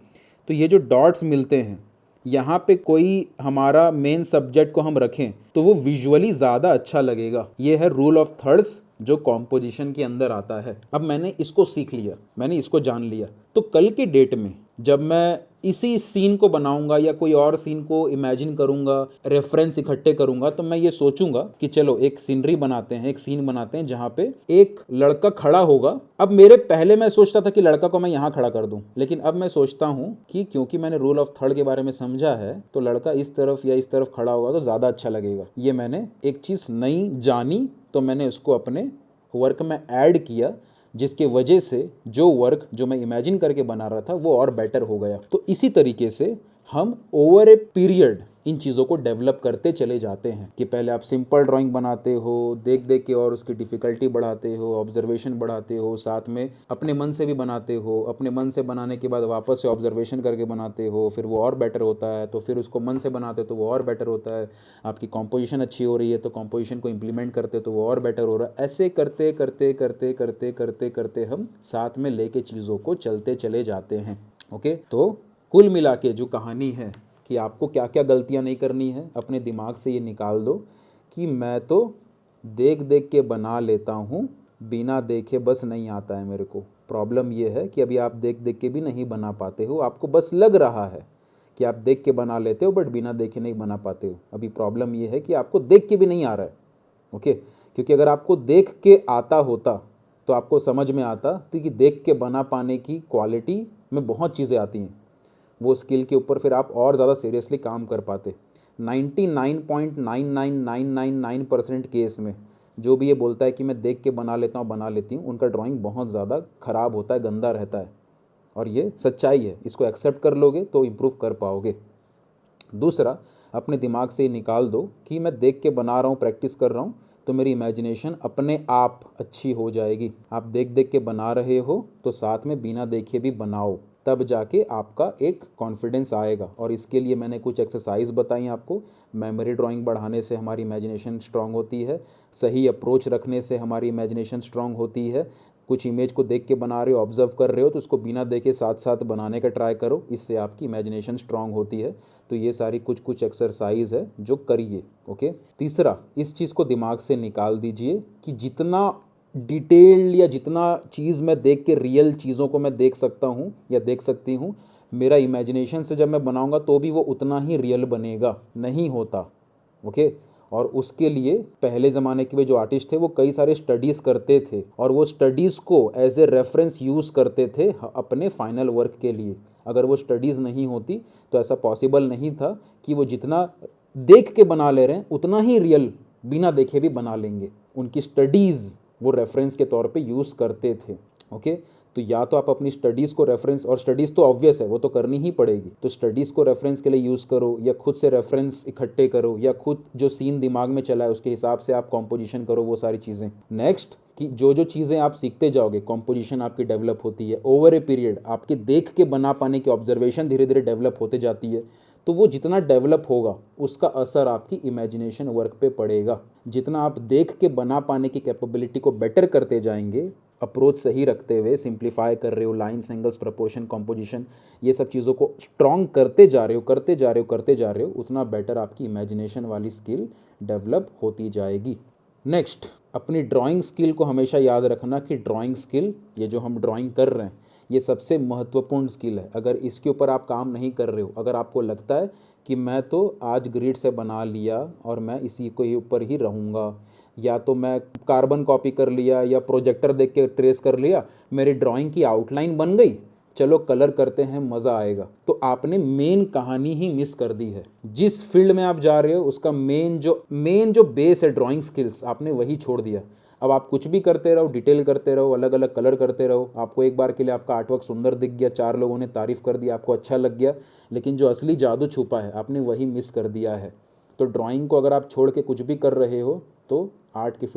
तो ये जो डॉट्स मिलते हैं, यहाँ पे कोई हमारा मेन सब्जेक्ट को हम रखें तो वो विजुअली ज़्यादा अच्छा लगेगा। ये है रूल ऑफ थर्ड्स जो कॉम्पोजिशन के अंदर आता है। अब मैंने इसको सीख लिया, मैंने इसको जान लिया, तो कल के डेट में जब मैं इसी सीन को बनाऊंगा या कोई और सीन को इमेजिन करूंगा, रेफरेंस इकट्ठे करूंगा, तो मैं ये सोचूंगा कि चलो एक सीनरी बनाते हैं, एक सीन बनाते हैं जहाँ पे एक लड़का खड़ा होगा। अब पहले मैं सोचता था कि लड़का को मैं यहाँ खड़ा कर दूं, लेकिन अब मैं सोचता हूँ कि क्योंकि मैंने रूल ऑफ थर्ड के बारे में समझा है तो लड़का इस तरफ या इस तरफ खड़ा होगा तो ज़्यादा अच्छा लगेगा। ये मैंने एक चीज़ नई जानी, तो मैंने उसको अपने वर्क में ऐड किया, जिसके वजह से जो वर्क जो मैं इमेजिन करके बना रहा था वो और बेटर हो गया। तो इसी तरीके से हम ओवर ए पीरियड इन चीज़ों को डेवलप करते चले जाते हैं कि पहले आप सिंपल ड्राइंग बनाते हो, देख देख के और उसकी डिफ़िकल्टी बढ़ाते हो, ऑब्जर्वेशन बढ़ाते हो, साथ में अपने मन से भी बनाते हो, अपने मन से बनाने के बाद वापस से ऑब्जर्वेशन करके बनाते हो, फिर वो और बेटर होता है, तो फिर उसको मन से बनाते हो तो वो और बेटर होता है, आपकी कॉम्पोजिशन अच्छी हो रही है तो कॉम्पोजिशन को इम्प्लीमेंट करते हो तो वो और बेटर हो रहा है। ऐसे करते करते करते करते करते करते हम साथ में लेके चीज़ों को चलते चले जाते हैं। ओके, तो कुल मिला के जो कहानी है कि आपको क्या क्या गलतियां नहीं करनी है, अपने दिमाग से ये निकाल दो कि मैं तो देख देख के बना लेता हूँ, बिना देखे बस नहीं आता है मेरे को। प्रॉब्लम ये है कि अभी आप देख देख के भी नहीं बना पाते हो, आपको बस लग रहा है कि आप देख के बना लेते हो बट बिना देखे नहीं बना पाते हो। अभी प्रॉब्लम ये है कि आपको देख के भी नहीं आ रहा है। ओके, क्योंकि अगर आपको देख के आता होता तो आपको समझ में आता कि देख के बना पाने की क्वालिटी में बहुत चीज़ें आती हैं, वो स्किल के ऊपर फिर आप और ज़्यादा सीरियसली काम कर पाते। 99.99999% केस में जो भी ये बोलता है कि मैं देख के बना लेता हूँ बना लेती हूँ, उनका ड्राइंग बहुत ज़्यादा ख़राब होता है, गंदा रहता है, और ये सच्चाई है। इसको एक्सेप्ट कर लोगे तो इम्प्रूव कर पाओगे। दूसरा, अपने दिमाग से निकाल दो कि मैं देख के बना रहा हूँ, प्रैक्टिस कर रहा हूँ तो मेरी इमेजिनेशन अपने आप अच्छी हो जाएगी। आप देख देख के बना रहे हो तो साथ में बिना देखे भी बनाओ, तब जाके आपका एक कॉन्फिडेंस आएगा। और इसके लिए मैंने कुछ एक्सरसाइज बताई आपको। मेमोरी ड्राइंग बढ़ाने से हमारी इमेजिनेशन स्ट्रांग होती है, सही अप्रोच रखने से हमारी इमेजिनेशन स्ट्रांग होती है। कुछ इमेज को देख के बना रहे हो, ऑब्जर्व कर रहे हो, तो उसको बिना देखे साथ साथ बनाने का ट्राई करो, इससे आपकी इमेजिनेशन स्ट्रांग होती है। तो ये सारी कुछ एक्सरसाइज है जो करिए। ओके, तीसरा, इस चीज़ को दिमाग से निकाल दीजिए कि जितना डिटेल या जितना चीज़ मैं देख के रियल चीज़ों को मैं देख सकता हूँ या देख सकती हूँ, मेरा इमेजिनेशन से जब मैं बनाऊँगा तो भी वो उतना ही रियल बनेगा, नहीं होता। ओके, और उसके लिए पहले ज़माने के जो आर्टिस्ट थे वो कई सारे स्टडीज़ करते थे और वो स्टडीज़ को एज ए रेफरेंस यूज़ करते थे अपने फाइनल वर्क के लिए। अगर वो स्टडीज़ नहीं होती तो ऐसा पॉसिबल नहीं था कि वो जितना देख के बना ले रहे हैं उतना ही रियल बिना देखे भी बना लेंगे। उनकी स्टडीज़ वो रेफरेंस के तौर पे यूज़ करते थे। ओके, तो या तो आप अपनी स्टडीज़ को रेफरेंस, और स्टडीज़ तो ऑब्वियस है वो तो करनी ही पड़ेगी, तो स्टडीज़ को रेफरेंस के लिए यूज़ करो, या खुद से रेफरेंस इकट्ठे करो, या खुद जो सीन दिमाग में चला है उसके हिसाब से आप कॉम्पोजिशन करो, वो सारी चीज़ें। नेक्स्ट, कि जो जो चीज़ें आप सीखते जाओगे, कॉम्पोजिशन आपकी डेवलप होती है ओवर ए पीरियड, आपके देख के बना पाने की ऑब्जर्वेशन धीरे धीरे डेवलप होते जाती है, तो वो जितना डेवलप होगा उसका असर आपकी इमेजिनेशन वर्क पे पड़ेगा। जितना आप देख के बना पाने की कैपेबिलिटी को बेटर करते जाएंगे, अप्रोच सही रखते हुए, सिंप्लीफाई कर रहे हो, लाइन्स, एंगल्स, प्रपोर्शन, कॉम्पोजिशन, ये सब चीज़ों को स्ट्रॉन्ग करते जा रहे हो, उतना बेटर आपकी इमेजिनेशन वाली स्किल डेवलप होती जाएगी। नेक्स्ट, अपनी ड्राइंग स्किल को हमेशा याद रखना कि ड्राइंग स्किल, ये जो हम ड्राइंग कर रहे हैं, ये सबसे महत्वपूर्ण स्किल है। अगर इसके ऊपर आप काम नहीं कर रहे हो, अगर आपको लगता है कि मैं तो आज ग्रिड से बना लिया और मैं इसी के ऊपर ही रहूँगा, या तो मैं कार्बन कॉपी कर लिया या प्रोजेक्टर देख के ट्रेस कर लिया, मेरी ड्राइंग की आउटलाइन बन गई, चलो कलर करते हैं, मज़ा आएगा, तो आपने मेन कहानी ही मिस कर दी है। जिस फील्ड में आप जा रहे हो उसका मेन जो बेस है ड्राइंग स्किल्स, आपने वही छोड़ दिया। अब आप कुछ भी करते रहो, डिटेल करते रहो, अलग अलग कलर करते रहो, आपको एक बार के लिए आपका आर्टवर्क सुंदर दिख गया, 4 लोगों ने तारीफ़ कर दिया, आपको अच्छा लग गया, लेकिन जो असली जादू छुपा है आपने वही मिस कर दिया है। तो ड्राइंग को अगर आप छोड़ के कुछ भी कर रहे हो तो आर्ट की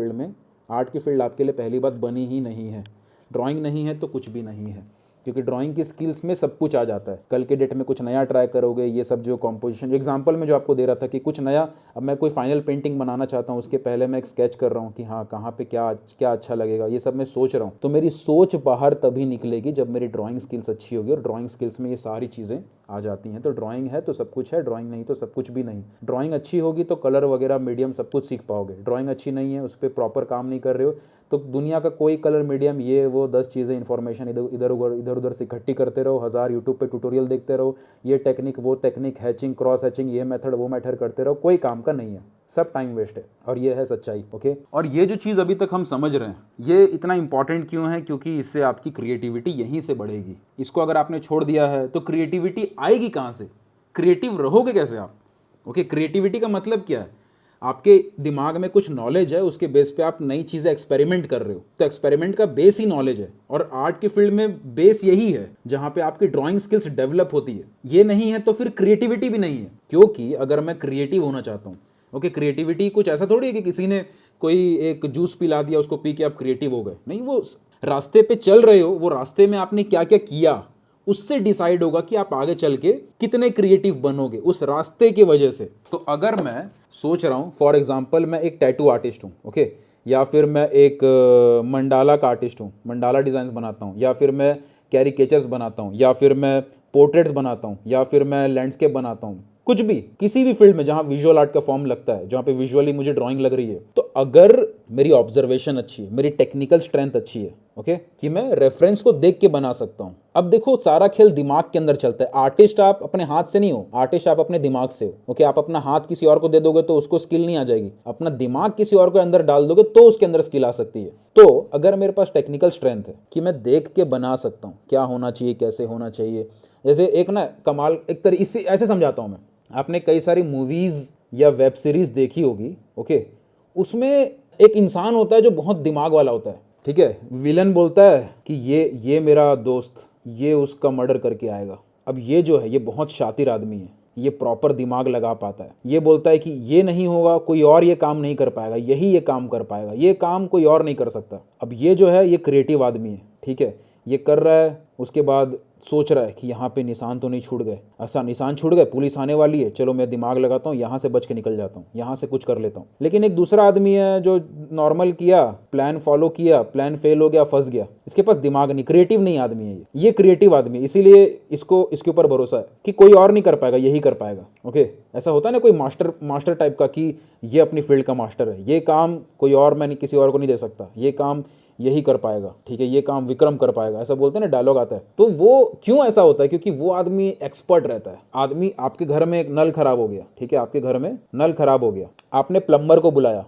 फील्ड आपके लिए पहली बात बनी ही नहीं है। ड्राइंग नहीं है तो कुछ भी नहीं है, क्योंकि ड्राइंग की स्किल्स में सब कुछ आ जाता है। कल के डेट में कुछ नया ट्राई करोगे, ये सब जो कॉम्पोजिशन, एग्जांपल में जो आपको दे रहा था कि कुछ नया, अब मैं कोई फाइनल पेंटिंग बनाना चाहता हूँ, उसके पहले मैं एक स्केच कर रहा हूँ कि हाँ कहाँ पे क्या अच्छा लगेगा, ये सब मैं सोच रहा हूँ। तो मेरी सोच बाहर तभी निकलेगी जब मेरी ड्राइंग स्किल्स अच्छी होगी, और ड्राइंग स्किल्स में ये सारी चीज़ें आ जाती हैं। तो ड्राइंग है तो सब कुछ है, ड्राइंग नहीं तो सब कुछ भी नहीं। ड्राइंग अच्छी होगी तो कलर वगैरह मीडियम सब कुछ सीख पाओगे। ड्राइंग अच्छी नहीं है, उस पर प्रॉपर काम नहीं कर रहे हो, तो दुनिया का कोई कलर मीडियम, ये वो 10 चीज़ें, इन्फॉर्मेशन इधर उधर से इकट्ठी करते रहो, 1000 यूट्यूब पे ट्यूटोरियल देखते रहो, ये टेक्निक वो टेक्निक, हैचिंग, क्रॉस हैचिंग, ये मेथड वो मेथड करते रहो, कोई काम का नहीं है, सब टाइम वेस्ट है, और ये है सच्चाई। ओके, और ये जो चीज़ अभी तक हम समझ रहे हैं, ये इतना इंपॉर्टेंट क्यों है? क्योंकि इससे आपकी क्रिएटिविटी यहीं से बढ़ेगी। इसको अगर आपने छोड़ दिया है तो क्रिएटिविटी आएगी कहाँ से? क्रिएटिव रहोगे कैसे आप? ओके, क्रिएटिविटी का मतलब क्या है? आपके दिमाग में कुछ नॉलेज है, उसके बेस पे आप नई चीज़ें एक्सपेरिमेंट कर रहे हो, तो एक्सपेरिमेंट का बेस ही नॉलेज है। और आर्ट की फील्ड में बेस यही है जहाँ पे आपकी ड्राइंग स्किल्स डेवलप होती है। ये नहीं है तो फिर क्रिएटिविटी भी नहीं है, क्योंकि अगर मैं क्रिएटिव होना चाहता हूँ, ओके, क्रिएटिविटी कुछ ऐसा थोड़ी है कि किसी ने कोई एक जूस पिला दिया, उसको पी के आप क्रिएटिव हो गए। नहीं, वो रास्ते पे चल रहे हो, वो रास्ते में आपने क्या क्या किया उससे डिसाइड होगा कि आप आगे चल के कितने क्रिएटिव बनोगे उस रास्ते की वजह से। तो अगर मैं सोच रहा हूँ, फॉर एग्जांपल मैं एक टैटू आर्टिस्ट हूँ, ओके, या फिर मैं एक मंडाला का आर्टिस्ट हूँ, मंडाला डिज़ाइंस बनाता हूँ, या फिर मैं कैरिकेचर्स बनाता हूँ, या फिर मैं पोर्ट्रेट्स बनाता हूँ, या फिर मैं लैंडस्केप बनाता हूँ, कुछ भी, किसी भी फील्ड में जहाँ विजुअल आर्ट का फॉर्म लगता है, जहाँ पे विजुअली मुझे ड्राइंग लग रही है, तो अगर मेरी ऑब्जर्वेशन अच्छी है, मेरी टेक्निकल स्ट्रेंथ अच्छी है, ओके, कि मैं रेफरेंस को देख के बना सकता हूँ। अब देखो, सारा खेल दिमाग के अंदर चलता है। आर्टिस्ट आप अपने हाथ से नहीं हो, आर्टिस्ट आप अपने दिमाग से हो, ओके। आप अपना हाथ किसी और को दे दोगे तो उसको स्किल नहीं आ जाएगी, अपना दिमाग किसी और के अंदर डाल दोगे तो उसके अंदर स्किल आ सकती है। तो अगर मेरे पास टेक्निकल स्ट्रेंथ है कि मैं देख के बना सकता हूँ क्या होना चाहिए, कैसे होना चाहिए, जैसे एक ना कमाल, एक तरह इससे ऐसे समझाता हूँ मैं, आपने कई सारी मूवीज़ या वेब सीरीज़ देखी होगी, ओके, उसमें एक इंसान होता है जो बहुत दिमाग वाला होता है, ठीक है। विलन बोलता है कि ये मेरा दोस्त, ये उसका मर्डर करके आएगा। अब ये जो है, ये बहुत शातिर आदमी है, ये प्रॉपर दिमाग लगा पाता है। ये बोलता है कि ये नहीं होगा, कोई और ये काम नहीं कर पाएगा, यही ये काम कर पाएगा, ये काम कोई और नहीं कर सकता। अब ये जो है, ये क्रिएटिव आदमी है, ठीक है, ये कर रहा है, उसके बाद सोच रहा है कि यहाँ पे निशान तो नहीं छूट गए, ऐसा निशान छूट गए, पुलिस आने वाली है, चलो मैं दिमाग लगाता हूँ, यहाँ से बच के निकल जाता हूँ, यहाँ से कुछ कर लेता हूँ। लेकिन एक दूसरा आदमी है जो नॉर्मल किया, प्लान फॉलो किया, प्लान फेल हो गया, फंस गया, इसके पास दिमाग नहीं, क्रिएटिव नहीं आदमी है ये क्रिएटिव आदमी, इसीलिए इसको इसके ऊपर भरोसा है कि कोई और नहीं कर पाएगा, यही कर पाएगा, ओके। ऐसा होता है ना, कोई मास्टर टाइप का कि ये अपनी फील्ड का मास्टर है, ये काम कोई और, मैं किसी और को नहीं दे सकता, ये काम यही कर पाएगा, ठीक है, ये काम विक्रम कर पाएगा, ऐसा बोलते हैं ना, डायलॉग आता है। तो वो क्यों ऐसा होता है? क्योंकि वो आदमी एक्सपर्ट रहता है। आदमी, आपके घर में एक नल खराब हो गया, ठीक है, आपके घर में नल खराब हो गया, आपने प्लम्बर को बुलाया,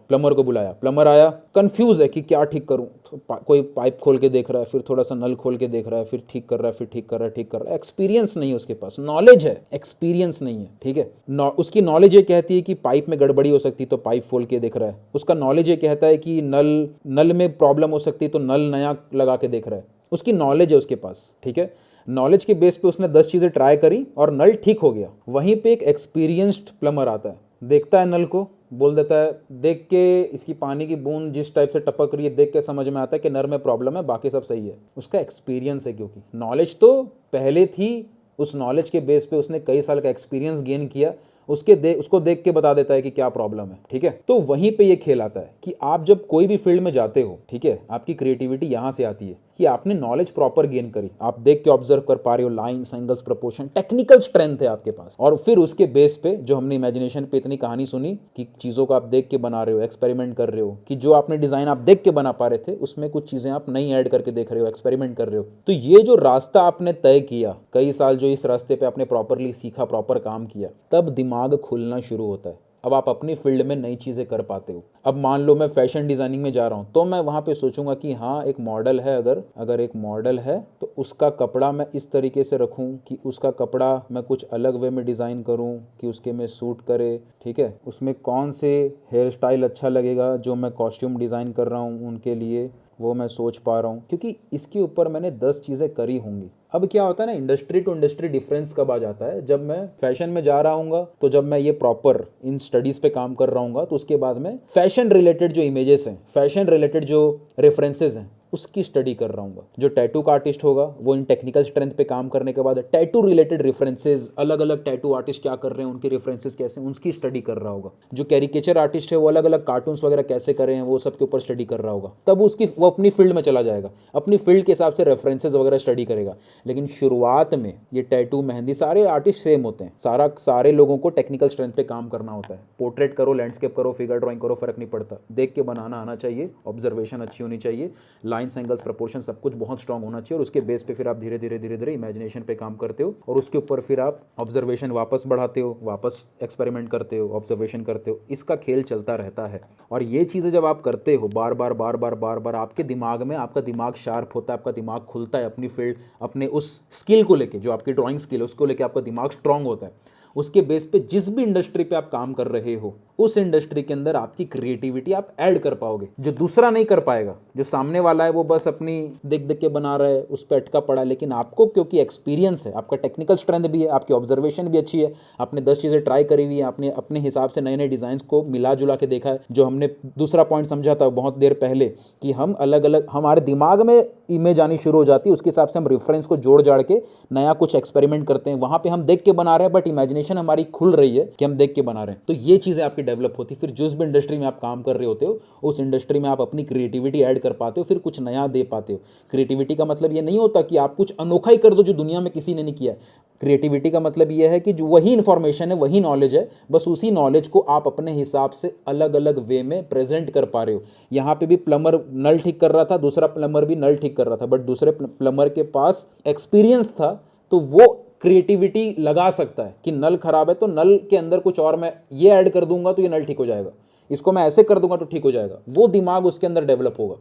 प्लम्बर आया, कंफ्यूज है कि क्या ठीक करूं, तो कोई पाइप खोल के देख रहा है, फिर थोड़ा सा नल खोल के देख रहा है, फिर ठीक कर रहा है, फिर ठीक कर रहा है। एक्सपीरियंस नहीं है उसके पास, नॉलेज है, एक्सपीरियंस नहीं है, ठीक है। उसकी नॉलेज ये कहती है कि पाइप में गड़बड़ी हो सकती है तो पाइप खोल के देख रहा है, उसका नॉलेज ये कहता है कि नल में प्रॉब्लम हो सकती है तो नल नया लगा के देख रहा है, उसकी नॉलेज है उसके पास, ठीक है। नॉलेज के बेस पे उसने 10 चीज़ें ट्राई करी और नल ठीक हो गया। वहीं पे एक एक्सपीरियंस्ड प्लम्बर आता है, देखता है नल को, बोल देता है, देख के इसकी पानी की बूंद जिस टाइप से टपक रही है, देख के समझ में आता है कि नल में प्रॉब्लम है, बाकी सब सही है। उसका एक्सपीरियंस है, क्योंकि नॉलेज तो पहले थी, उस नॉलेज के बेस पे उसने कई साल का एक्सपीरियंस गेन किया, उसको देख के बता देता है कि क्या प्रॉब्लम है, ठीक है। तो वहीं पे ये खेल आता है कि आप जब कोई भी फील्ड में जाते हो, ठीक है, आपकी क्रिएटिविटी यहाँ से आती है कि आपने नॉलेज प्रॉपर गेन करी, आप देख के ऑब्जर्व कर पा रहे हो, lines, angles, proportion, technical strength है आपके पास। और फिर उसके बेस पे जो हमने इमेजिनेशन पे इतनी कहानी सुनी कि चीज़ों को आप देख के बना रहे हो, एक्सपेरिमेंट कर रहे हो, कि जो आपने डिज़ाइन आप देख के बना पा रहे थे उसमें कुछ चीज़ें आप नई ऐड करके देख रहे हो, एक्सपेरिमेंट कर रहे हो। तो ये जो रास्ता आपने तय किया, कई साल जो इस रास्ते पे आपने प्रॉपरली सीखा, प्रॉपर काम किया, तब दिमाग खुलना शुरू होता है। अब आप अपनी फील्ड में नई चीज़ें कर पाते हो। अब मान लो मैं फैशन डिज़ाइनिंग में जा रहा हूँ, तो मैं वहाँ पे सोचूंगा कि हाँ, एक मॉडल है, अगर एक मॉडल है तो उसका कपड़ा मैं इस तरीके से रखूँ कि उसका कपड़ा मैं कुछ अलग वे में डिज़ाइन करूँ कि उसके में सूट करे, ठीक है। उसमें कौन से हेयर स्टाइल अच्छा लगेगा, जो मैं कॉस्ट्यूम डिज़ाइन कर रहा हूँ उनके लिए, वो मैं सोच पा रहा हूँ, क्योंकि इसके ऊपर मैंने 10 चीज़ें करी होंगी। अब क्या होता है ना, इंडस्ट्री टू इंडस्ट्री डिफरेंस कब आ जाता है, जब मैं फैशन में जा रहा हूँगा तो जब मैं ये प्रॉपर इन स्टडीज़ पे काम कर रहा हूँगा, तो उसके बाद में फैशन रिलेटेड जो इमेजेस हैं, फैशन रिलेटेड जो रेफरेंसेज हैं, उसकी स्टडी कर रहा हूँ। जो टैटू का आर्टिस्ट होगा वो इन टेक्निकल स्ट्रेंथ पे काम करने के बाद टैटू रिलेटेड रेफरेंसेज, अलग अलग टैटू आर्टिस्ट क्या कर रहे हैं, उनके रेफरेंसेज कैसे, उनकी स्टडी कर रहा होगा। जो कैरिकेचर आर्टिस्ट है वो अलग अलग कार्टून्स वगैरह कैसे कर रहे हैं, वो सब के ऊपर स्टडी कर रहा होगा। तब वो अपनी फील्ड में चला जाएगा, अपनी फील्ड के हिसाब से रेफरेंसेज वगैरह स्टडी करेगा। लेकिन शुरुआत में ये टैटू, मेहंदी, सारे आर्टिस्ट सेम होते हैं, सारे लोगों को टेक्निकल स्ट्रेंथ पे काम करना होता है। पोर्ट्रेट करो, लैंडस्केप करो, फिगर ड्राइंग करो, फर्क नहीं पड़ता, देख के बनाना आना चाहिए, ऑब्जर्वेशन अच्छी होनी चाहिए, लाइन्स, एंगल्स, प्रोपोर्शन सब कुछ बहुत स्ट्रांग होना चाहिए। और उसके बेस पे फिर आप धीरे धीरे इमेजिनेशन पे काम करते हो, और उसके ऊपर फिर आप ऑब्जर्वेशन वापस बढ़ाते हो, वापस एक्सपेरिमेंट करते हो, ऑब्जर्वेशन करते हो। इसका खेल चलता रहता है। और ये चीज़ें जब आप करते हो बार बार, आपके दिमाग में, आपका दिमाग शार्प होता है, आपका दिमाग खुलता है अपनी फील्ड, अपने उस स्किल को लेके, जो आपकी ड्राइंग स्किल है उसको लेके आपका दिमाग स्ट्रांग होता है। उसके बेस पे जिस भी इंडस्ट्री पे आप काम कर रहे हो उस इंडस्ट्री के अंदर आपकी क्रिएटिविटी आप ऐड कर पाओगे, जो दूसरा नहीं कर पाएगा। जो सामने वाला है वो बस अपनी देख देख के बना रहा है, उस पर अटका पड़ा है, लेकिन आपको क्योंकि एक्सपीरियंस है, आपका टेक्निकल स्ट्रेंथ भी है, आपकी ऑब्जर्वेशन भी अच्छी है, आपने 10 चीज़ें ट्राई करी हुई है, आपने अपने हिसाब से नए नए डिज़ाइंस को मिला जुला के देखा है। जो हमने दूसरा पॉइंट समझा था बहुत देर पहले कि हम अलग अलग हमारे दिमाग में इमेज आनी शुरू हो जाती है, उसके हिसाब से हम रेफरेंस को जोड़ जाड़ के नया कुछ एक्सपेरिमेंट करते हैं। वहाँ पे हम देख के बना रहे हैं बट इमेजिनेशन हमारी खुल रही है कि हम देख के बना रहे हैं। तो ये चीज़ें आपकी डेवलप होती, फिर जिस भी इंडस्ट्री में आप काम कर रहे होते हो उस इंडस्ट्री में आप अपनी क्रिएटिविटी ऐड कर पाते हो, फिर कुछ नया दे पाते हो। क्रिएटिविटी का मतलब ये नहीं होता कि आप कुछ अनोखा ही कर दो जो दुनिया में किसी ने नहीं किया। क्रिएटिविटी का मतलब ये है कि जो वही इन्फॉर्मेशन है, वही नॉलेज है, बस उसी नॉलेज को आप अपने हिसाब से अलग अलग वे में प्रेजेंट कर पा रहे हो। यहाँ पे भी प्लम्बर नल ठीक कर रहा था, दूसरा प्लम्बर भी नल ठीक कर रहा था, बट दूसरे प्लम्बर के पास एक्सपीरियंस था तो वो क्रिएटिविटी लगा सकता है कि नल खराब है तो नल के अंदर कुछ और मैं ये ऐड कर दूंगा तो ये नल ठीक हो जाएगा, इसको मैं ऐसे कर दूंगा तो ठीक हो जाएगा। वो दिमाग उसके अंदर डेवलप होगा।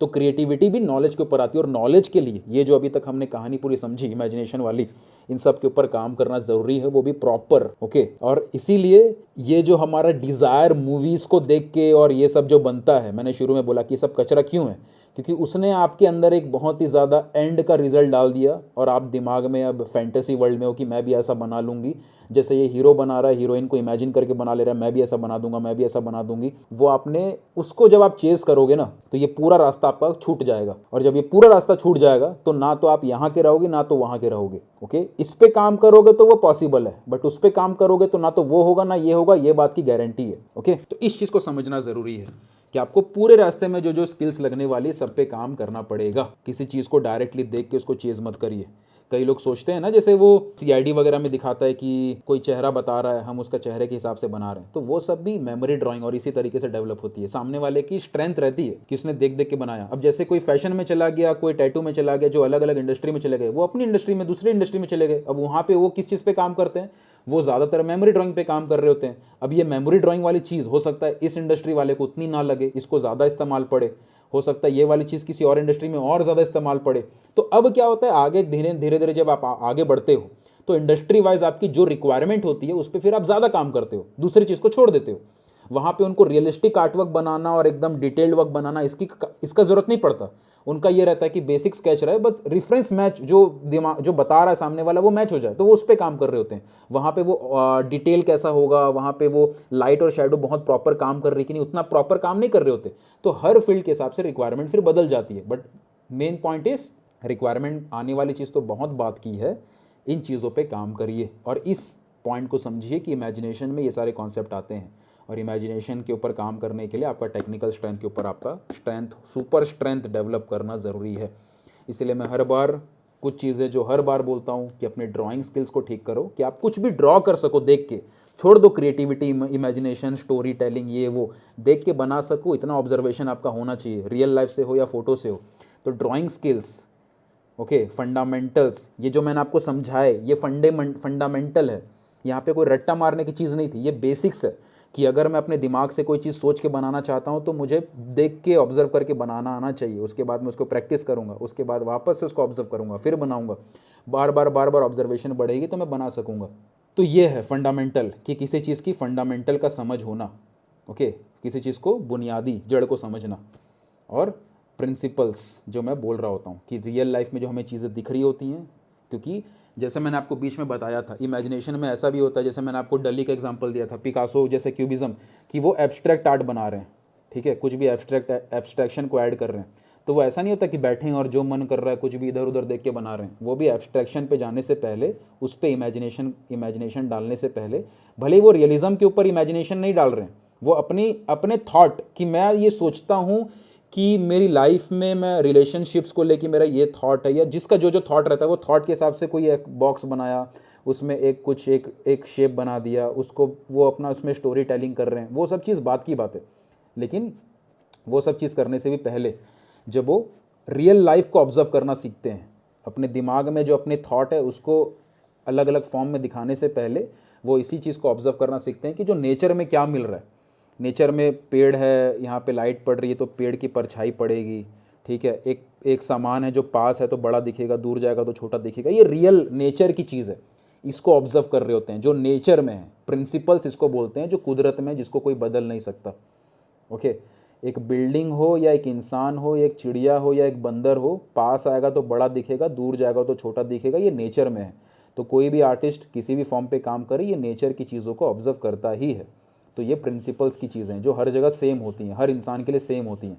तो क्रिएटिविटी भी नॉलेज के ऊपर आती है, और नॉलेज के लिए ये जो अभी तक हमने कहानी पूरी समझी इमेजिनेशन वाली, इन सब के ऊपर काम करना ज़रूरी है, वो भी प्रॉपर। ओके, और इसीलिए ये जो हमारा डिज़ायर मूवीज़ को देख के और ये सब जो बनता है, मैंने शुरू में बोला कि सब कचरा क्यों है, क्योंकि उसने आपके अंदर एक बहुत ही ज़्यादा एंड का रिजल्ट डाल दिया और आप दिमाग में अब फैंटेसी वर्ल्ड में हो कि मैं भी ऐसा बना लूँगी, जैसे ये हीरो बना रहा है, हीरोइन को इमेजिन करके बना ले रहा है, मैं भी ऐसा बना दूंगा, मैं भी ऐसा बना दूंगी। वो आपने उसको जब आप चेस करोगे ना तो ये पूरा रास्ता आपका छूट जाएगा, और जब ये पूरा रास्ता छूट जाएगा तो ना तो आप यहाँ के रहोगे ना तो वहाँ के रहोगे। ओके, इस पे काम करोगे तो वो पॉसिबल है, बट उस पे काम करोगे तो ना तो वो होगा ना ये होगा, ये बात की गारंटी है। ओके, तो इस चीज़ को समझना ज़रूरी है कि आपको पूरे रास्ते में जो जो स्किल्स लगने वाली सब पे काम करना पड़ेगा। किसी चीज़ को डायरेक्टली देख के उसको चेज मत करिए। कई लोग सोचते हैं ना, जैसे वो सीआईडी वगैरह में दिखाता है कि कोई चेहरा बता रहा है, हम उसका चेहरे के हिसाब से बना रहे हैं, तो वो सब भी मेमोरी ड्राइंग और इसी तरीके से डेवलप होती है। सामने वाले की स्ट्रेंथ रहती है कि उसने देख देख के बनाया। अब जैसे कोई फैशन में चला गया, कोई टैटू में चला गया, जो अलग अलग इंडस्ट्री में चले गए, वो अपनी इंडस्ट्री में दूसरी इंडस्ट्री में चले गए। अब वहाँ पे वो किस चीज़ पे काम करते हैं, वो ज़्यादातर मेमोरी ड्राइंग पे काम कर रहे होते हैं। अब ये मेमोरी ड्राइंग वाली चीज़ हो सकता है इस इंडस्ट्री वाले को उतनी ना लगे, इसको ज़्यादा इस्तेमाल पड़े, हो सकता है ये वाली चीज़ किसी और इंडस्ट्री में और ज़्यादा इस्तेमाल पड़े। तो अब क्या होता है, आगे धीरे धीरे जब आप आगे बढ़ते हो तो इंडस्ट्री वाइज आपकी जो रिक्वायरमेंट होती है उस पर फिर आप ज़्यादा काम करते हो, दूसरी चीज़ को छोड़ देते हो। वहाँ पे उनको रियलिस्टिक आर्टवर्क बनाना और एकदम डिटेल्ड वर्क बनाना इसका ज़रूरत नहीं पड़ता। उनका ये रहता है कि बेसिक स्केच रहे, बट रेफरेंस मैच जो दिमाग जो बता रहा है सामने वाला वो मैच हो जाए, तो वो उस पर काम कर रहे होते हैं। वहाँ पे वो डिटेल कैसा होगा, वहाँ पे वो लाइट और शेडो बहुत प्रॉपर काम कर रही कि नहीं, उतना प्रॉपर काम नहीं कर रहे होते। तो हर फील्ड के हिसाब से रिक्वायरमेंट फिर बदल जाती है। But main point is requirement आने वाली चीज़ तो बहुत बात की है, इन चीज़ों पर काम करिए और इस पॉइंट को समझिए कि इमेजिनेशन में ये सारे कॉन्सेप्ट आते हैं। और इमेजिनेशन के ऊपर काम करने के लिए आपका टेक्निकल स्ट्रेंथ के ऊपर आपका सुपर स्ट्रेंथ डेवलप करना ज़रूरी है। इसलिए मैं हर बार कुछ चीज़ें जो हर बार बोलता हूँ कि अपने ड्राइंग स्किल्स को ठीक करो, कि आप कुछ भी ड्रॉ कर सको देख के, छोड़ दो क्रिएटिविटी, इमेजिनेशन, स्टोरी टेलिंग, ये वो देख के बना सको, इतना ऑब्जर्वेशन आपका होना चाहिए, रियल लाइफ से हो या फोटो से हो। तो ड्राइंग स्किल्स, ओके, फंडामेंटल्स, ये जो मैंने आपको समझाए ये फंडामेंटल है। यहाँ पे कोई रट्टा मारने की चीज़ नहीं थी, ये बेसिक्स है कि अगर मैं अपने दिमाग से कोई चीज़ सोच के बनाना चाहता हूँ तो मुझे देख के ऑब्जर्व करके बनाना आना चाहिए। उसके बाद मैं उसको प्रैक्टिस करूँगा, उसके बाद वापस से उसको ऑब्जर्व करूँगा, फिर बनाऊँगा, बार बार ऑब्जर्वेशन बढ़ेगी तो मैं बना सकूँगा। तो ये है फंडामेंटल, कि किसी चीज़ की फंडामेंटल का समझ होना। ओके, किसी चीज़ को बुनियादी जड़ को समझना। और प्रिंसिपल्स जो मैं बोल रहा होता हूँ कि रियल लाइफ में जो हमें चीज़ें दिख रही होती हैं, क्योंकि जैसे मैंने आपको बीच में बताया था इमेजिनेशन में ऐसा भी होता है, जैसे मैंने आपको डली का एग्जांपल दिया था, पिकासो जैसे क्यूबिज्म, कि वो एब्स्ट्रैक्ट आर्ट बना रहे हैं, ठीक है, कुछ भी एब्स्ट्रैक्शन को ऐड कर रहे हैं। तो वो ऐसा नहीं होता कि बैठे हैं और जो मन कर रहा है कुछ भी इधर उधर देख के बना रहे हैं। वो भी एब्स्ट्रैक्शन पे जाने से पहले, उस पर इमेजिनेशन डालने से पहले, भले ही वो रियलिज्म के ऊपर इमेजिनेशन नहीं डाल रहे हैं, वो अपने थॉट कि मैं ये सोचता हूँ कि मेरी लाइफ में मैं रिलेशनशिप्स को लेके मेरा ये थॉट है, या जिसका जो थॉट रहता है वो थॉट के हिसाब से कोई एक बॉक्स बनाया, उसमें एक शेप बना दिया, उसको वो अपना उसमें स्टोरी टेलिंग कर रहे हैं। वो सब चीज़ बात की बात है, लेकिन वो सब चीज़ करने से भी पहले जब वो रियल लाइफ को ऑब्जर्व करना सीखते हैं, अपने दिमाग में जो अपने थॉट है उसको अलग अलग फॉर्म में दिखाने से पहले वो इसी चीज़ को ऑब्जर्व करना सीखते हैं कि जो नेचर में क्या मिल रहा है। नेचर में पेड़ है, यहाँ पे लाइट पड़ रही है तो पेड़ की परछाई पड़ेगी, ठीक है, एक सामान है जो पास है तो बड़ा दिखेगा, दूर जाएगा तो छोटा दिखेगा। ये रियल नेचर की चीज़ है, इसको ऑब्जर्व कर रहे होते हैं जो नेचर में है। प्रिंसिपल्स इसको बोलते हैं जो कुदरत में, जिसको कोई बदल नहीं सकता। ओके, एक बिल्डिंग हो या एक इंसान हो या एक चिड़िया हो या एक बंदर हो, पास आएगा तो बड़ा दिखेगा, दूर जाएगा तो छोटा दिखेगा, ये नेचर में है। तो कोई भी आर्टिस्ट किसी भी फॉर्म पे काम करे, ये नेचर की चीज़ों को ऑब्जर्व करता ही है। तो ये प्रिंसिपल्स की चीज़ें हैं जो हर जगह सेम होती हैं, हर इंसान के लिए सेम होती हैं,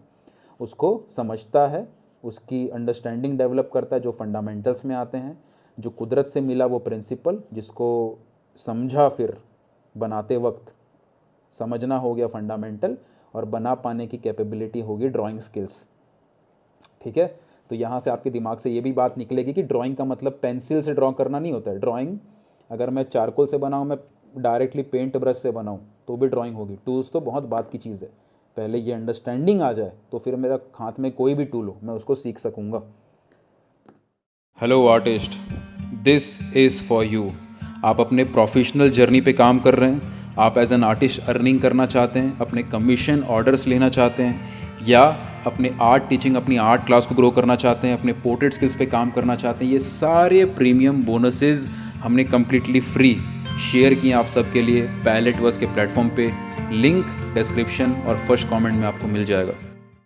उसको समझता है, उसकी अंडरस्टैंडिंग डेवलप करता है, जो फंडामेंटल्स में आते हैं, जो कुदरत से मिला वो प्रिंसिपल, जिसको समझा फिर बनाते वक्त, समझना हो गया फंडामेंटल, और बना पाने की कैपेबिलिटी होगी ड्राइंग स्किल्स। ठीक है, तो यहाँ से आपके दिमाग से ये भी बात निकलेगी कि ड्राइंग का मतलब पेंसिल से ड्रॉ करना नहीं होता है। ड्राइंग अगर मैं चारकोल से बनाऊँ, मैं डायरेक्टली पेंट ब्रश से बनाऊँ तो भी ड्राइंग होगी। टूल्स तो बहुत बात की चीज़ है, पहले ये अंडरस्टैंडिंग आ जाए तो फिर मेरा हाथ में कोई भी टूल हो मैं उसको सीख सकूँगा। Hello artist, this is for you. आप अपने प्रोफेशनल जर्नी पे काम कर रहे हैं, आप एज एन आर्टिस्ट अर्निंग करना चाहते हैं, अपने कमीशन ऑर्डर्स लेना चाहते हैं, या अपने आर्ट टीचिंग, अपनी आर्ट क्लास को ग्रो करना चाहते हैं, अपने पोर्ट्रेट स्किल्स पे काम करना चाहते हैं, ये सारे प्रीमियम बोनसेस हमने कम्प्लीटली फ्री शेयर किए आप सबके लिए पैलेटवर्स के प्लेटफॉर्म पे। लिंक डिस्क्रिप्शन और फर्स्ट कमेंट में आपको मिल जाएगा।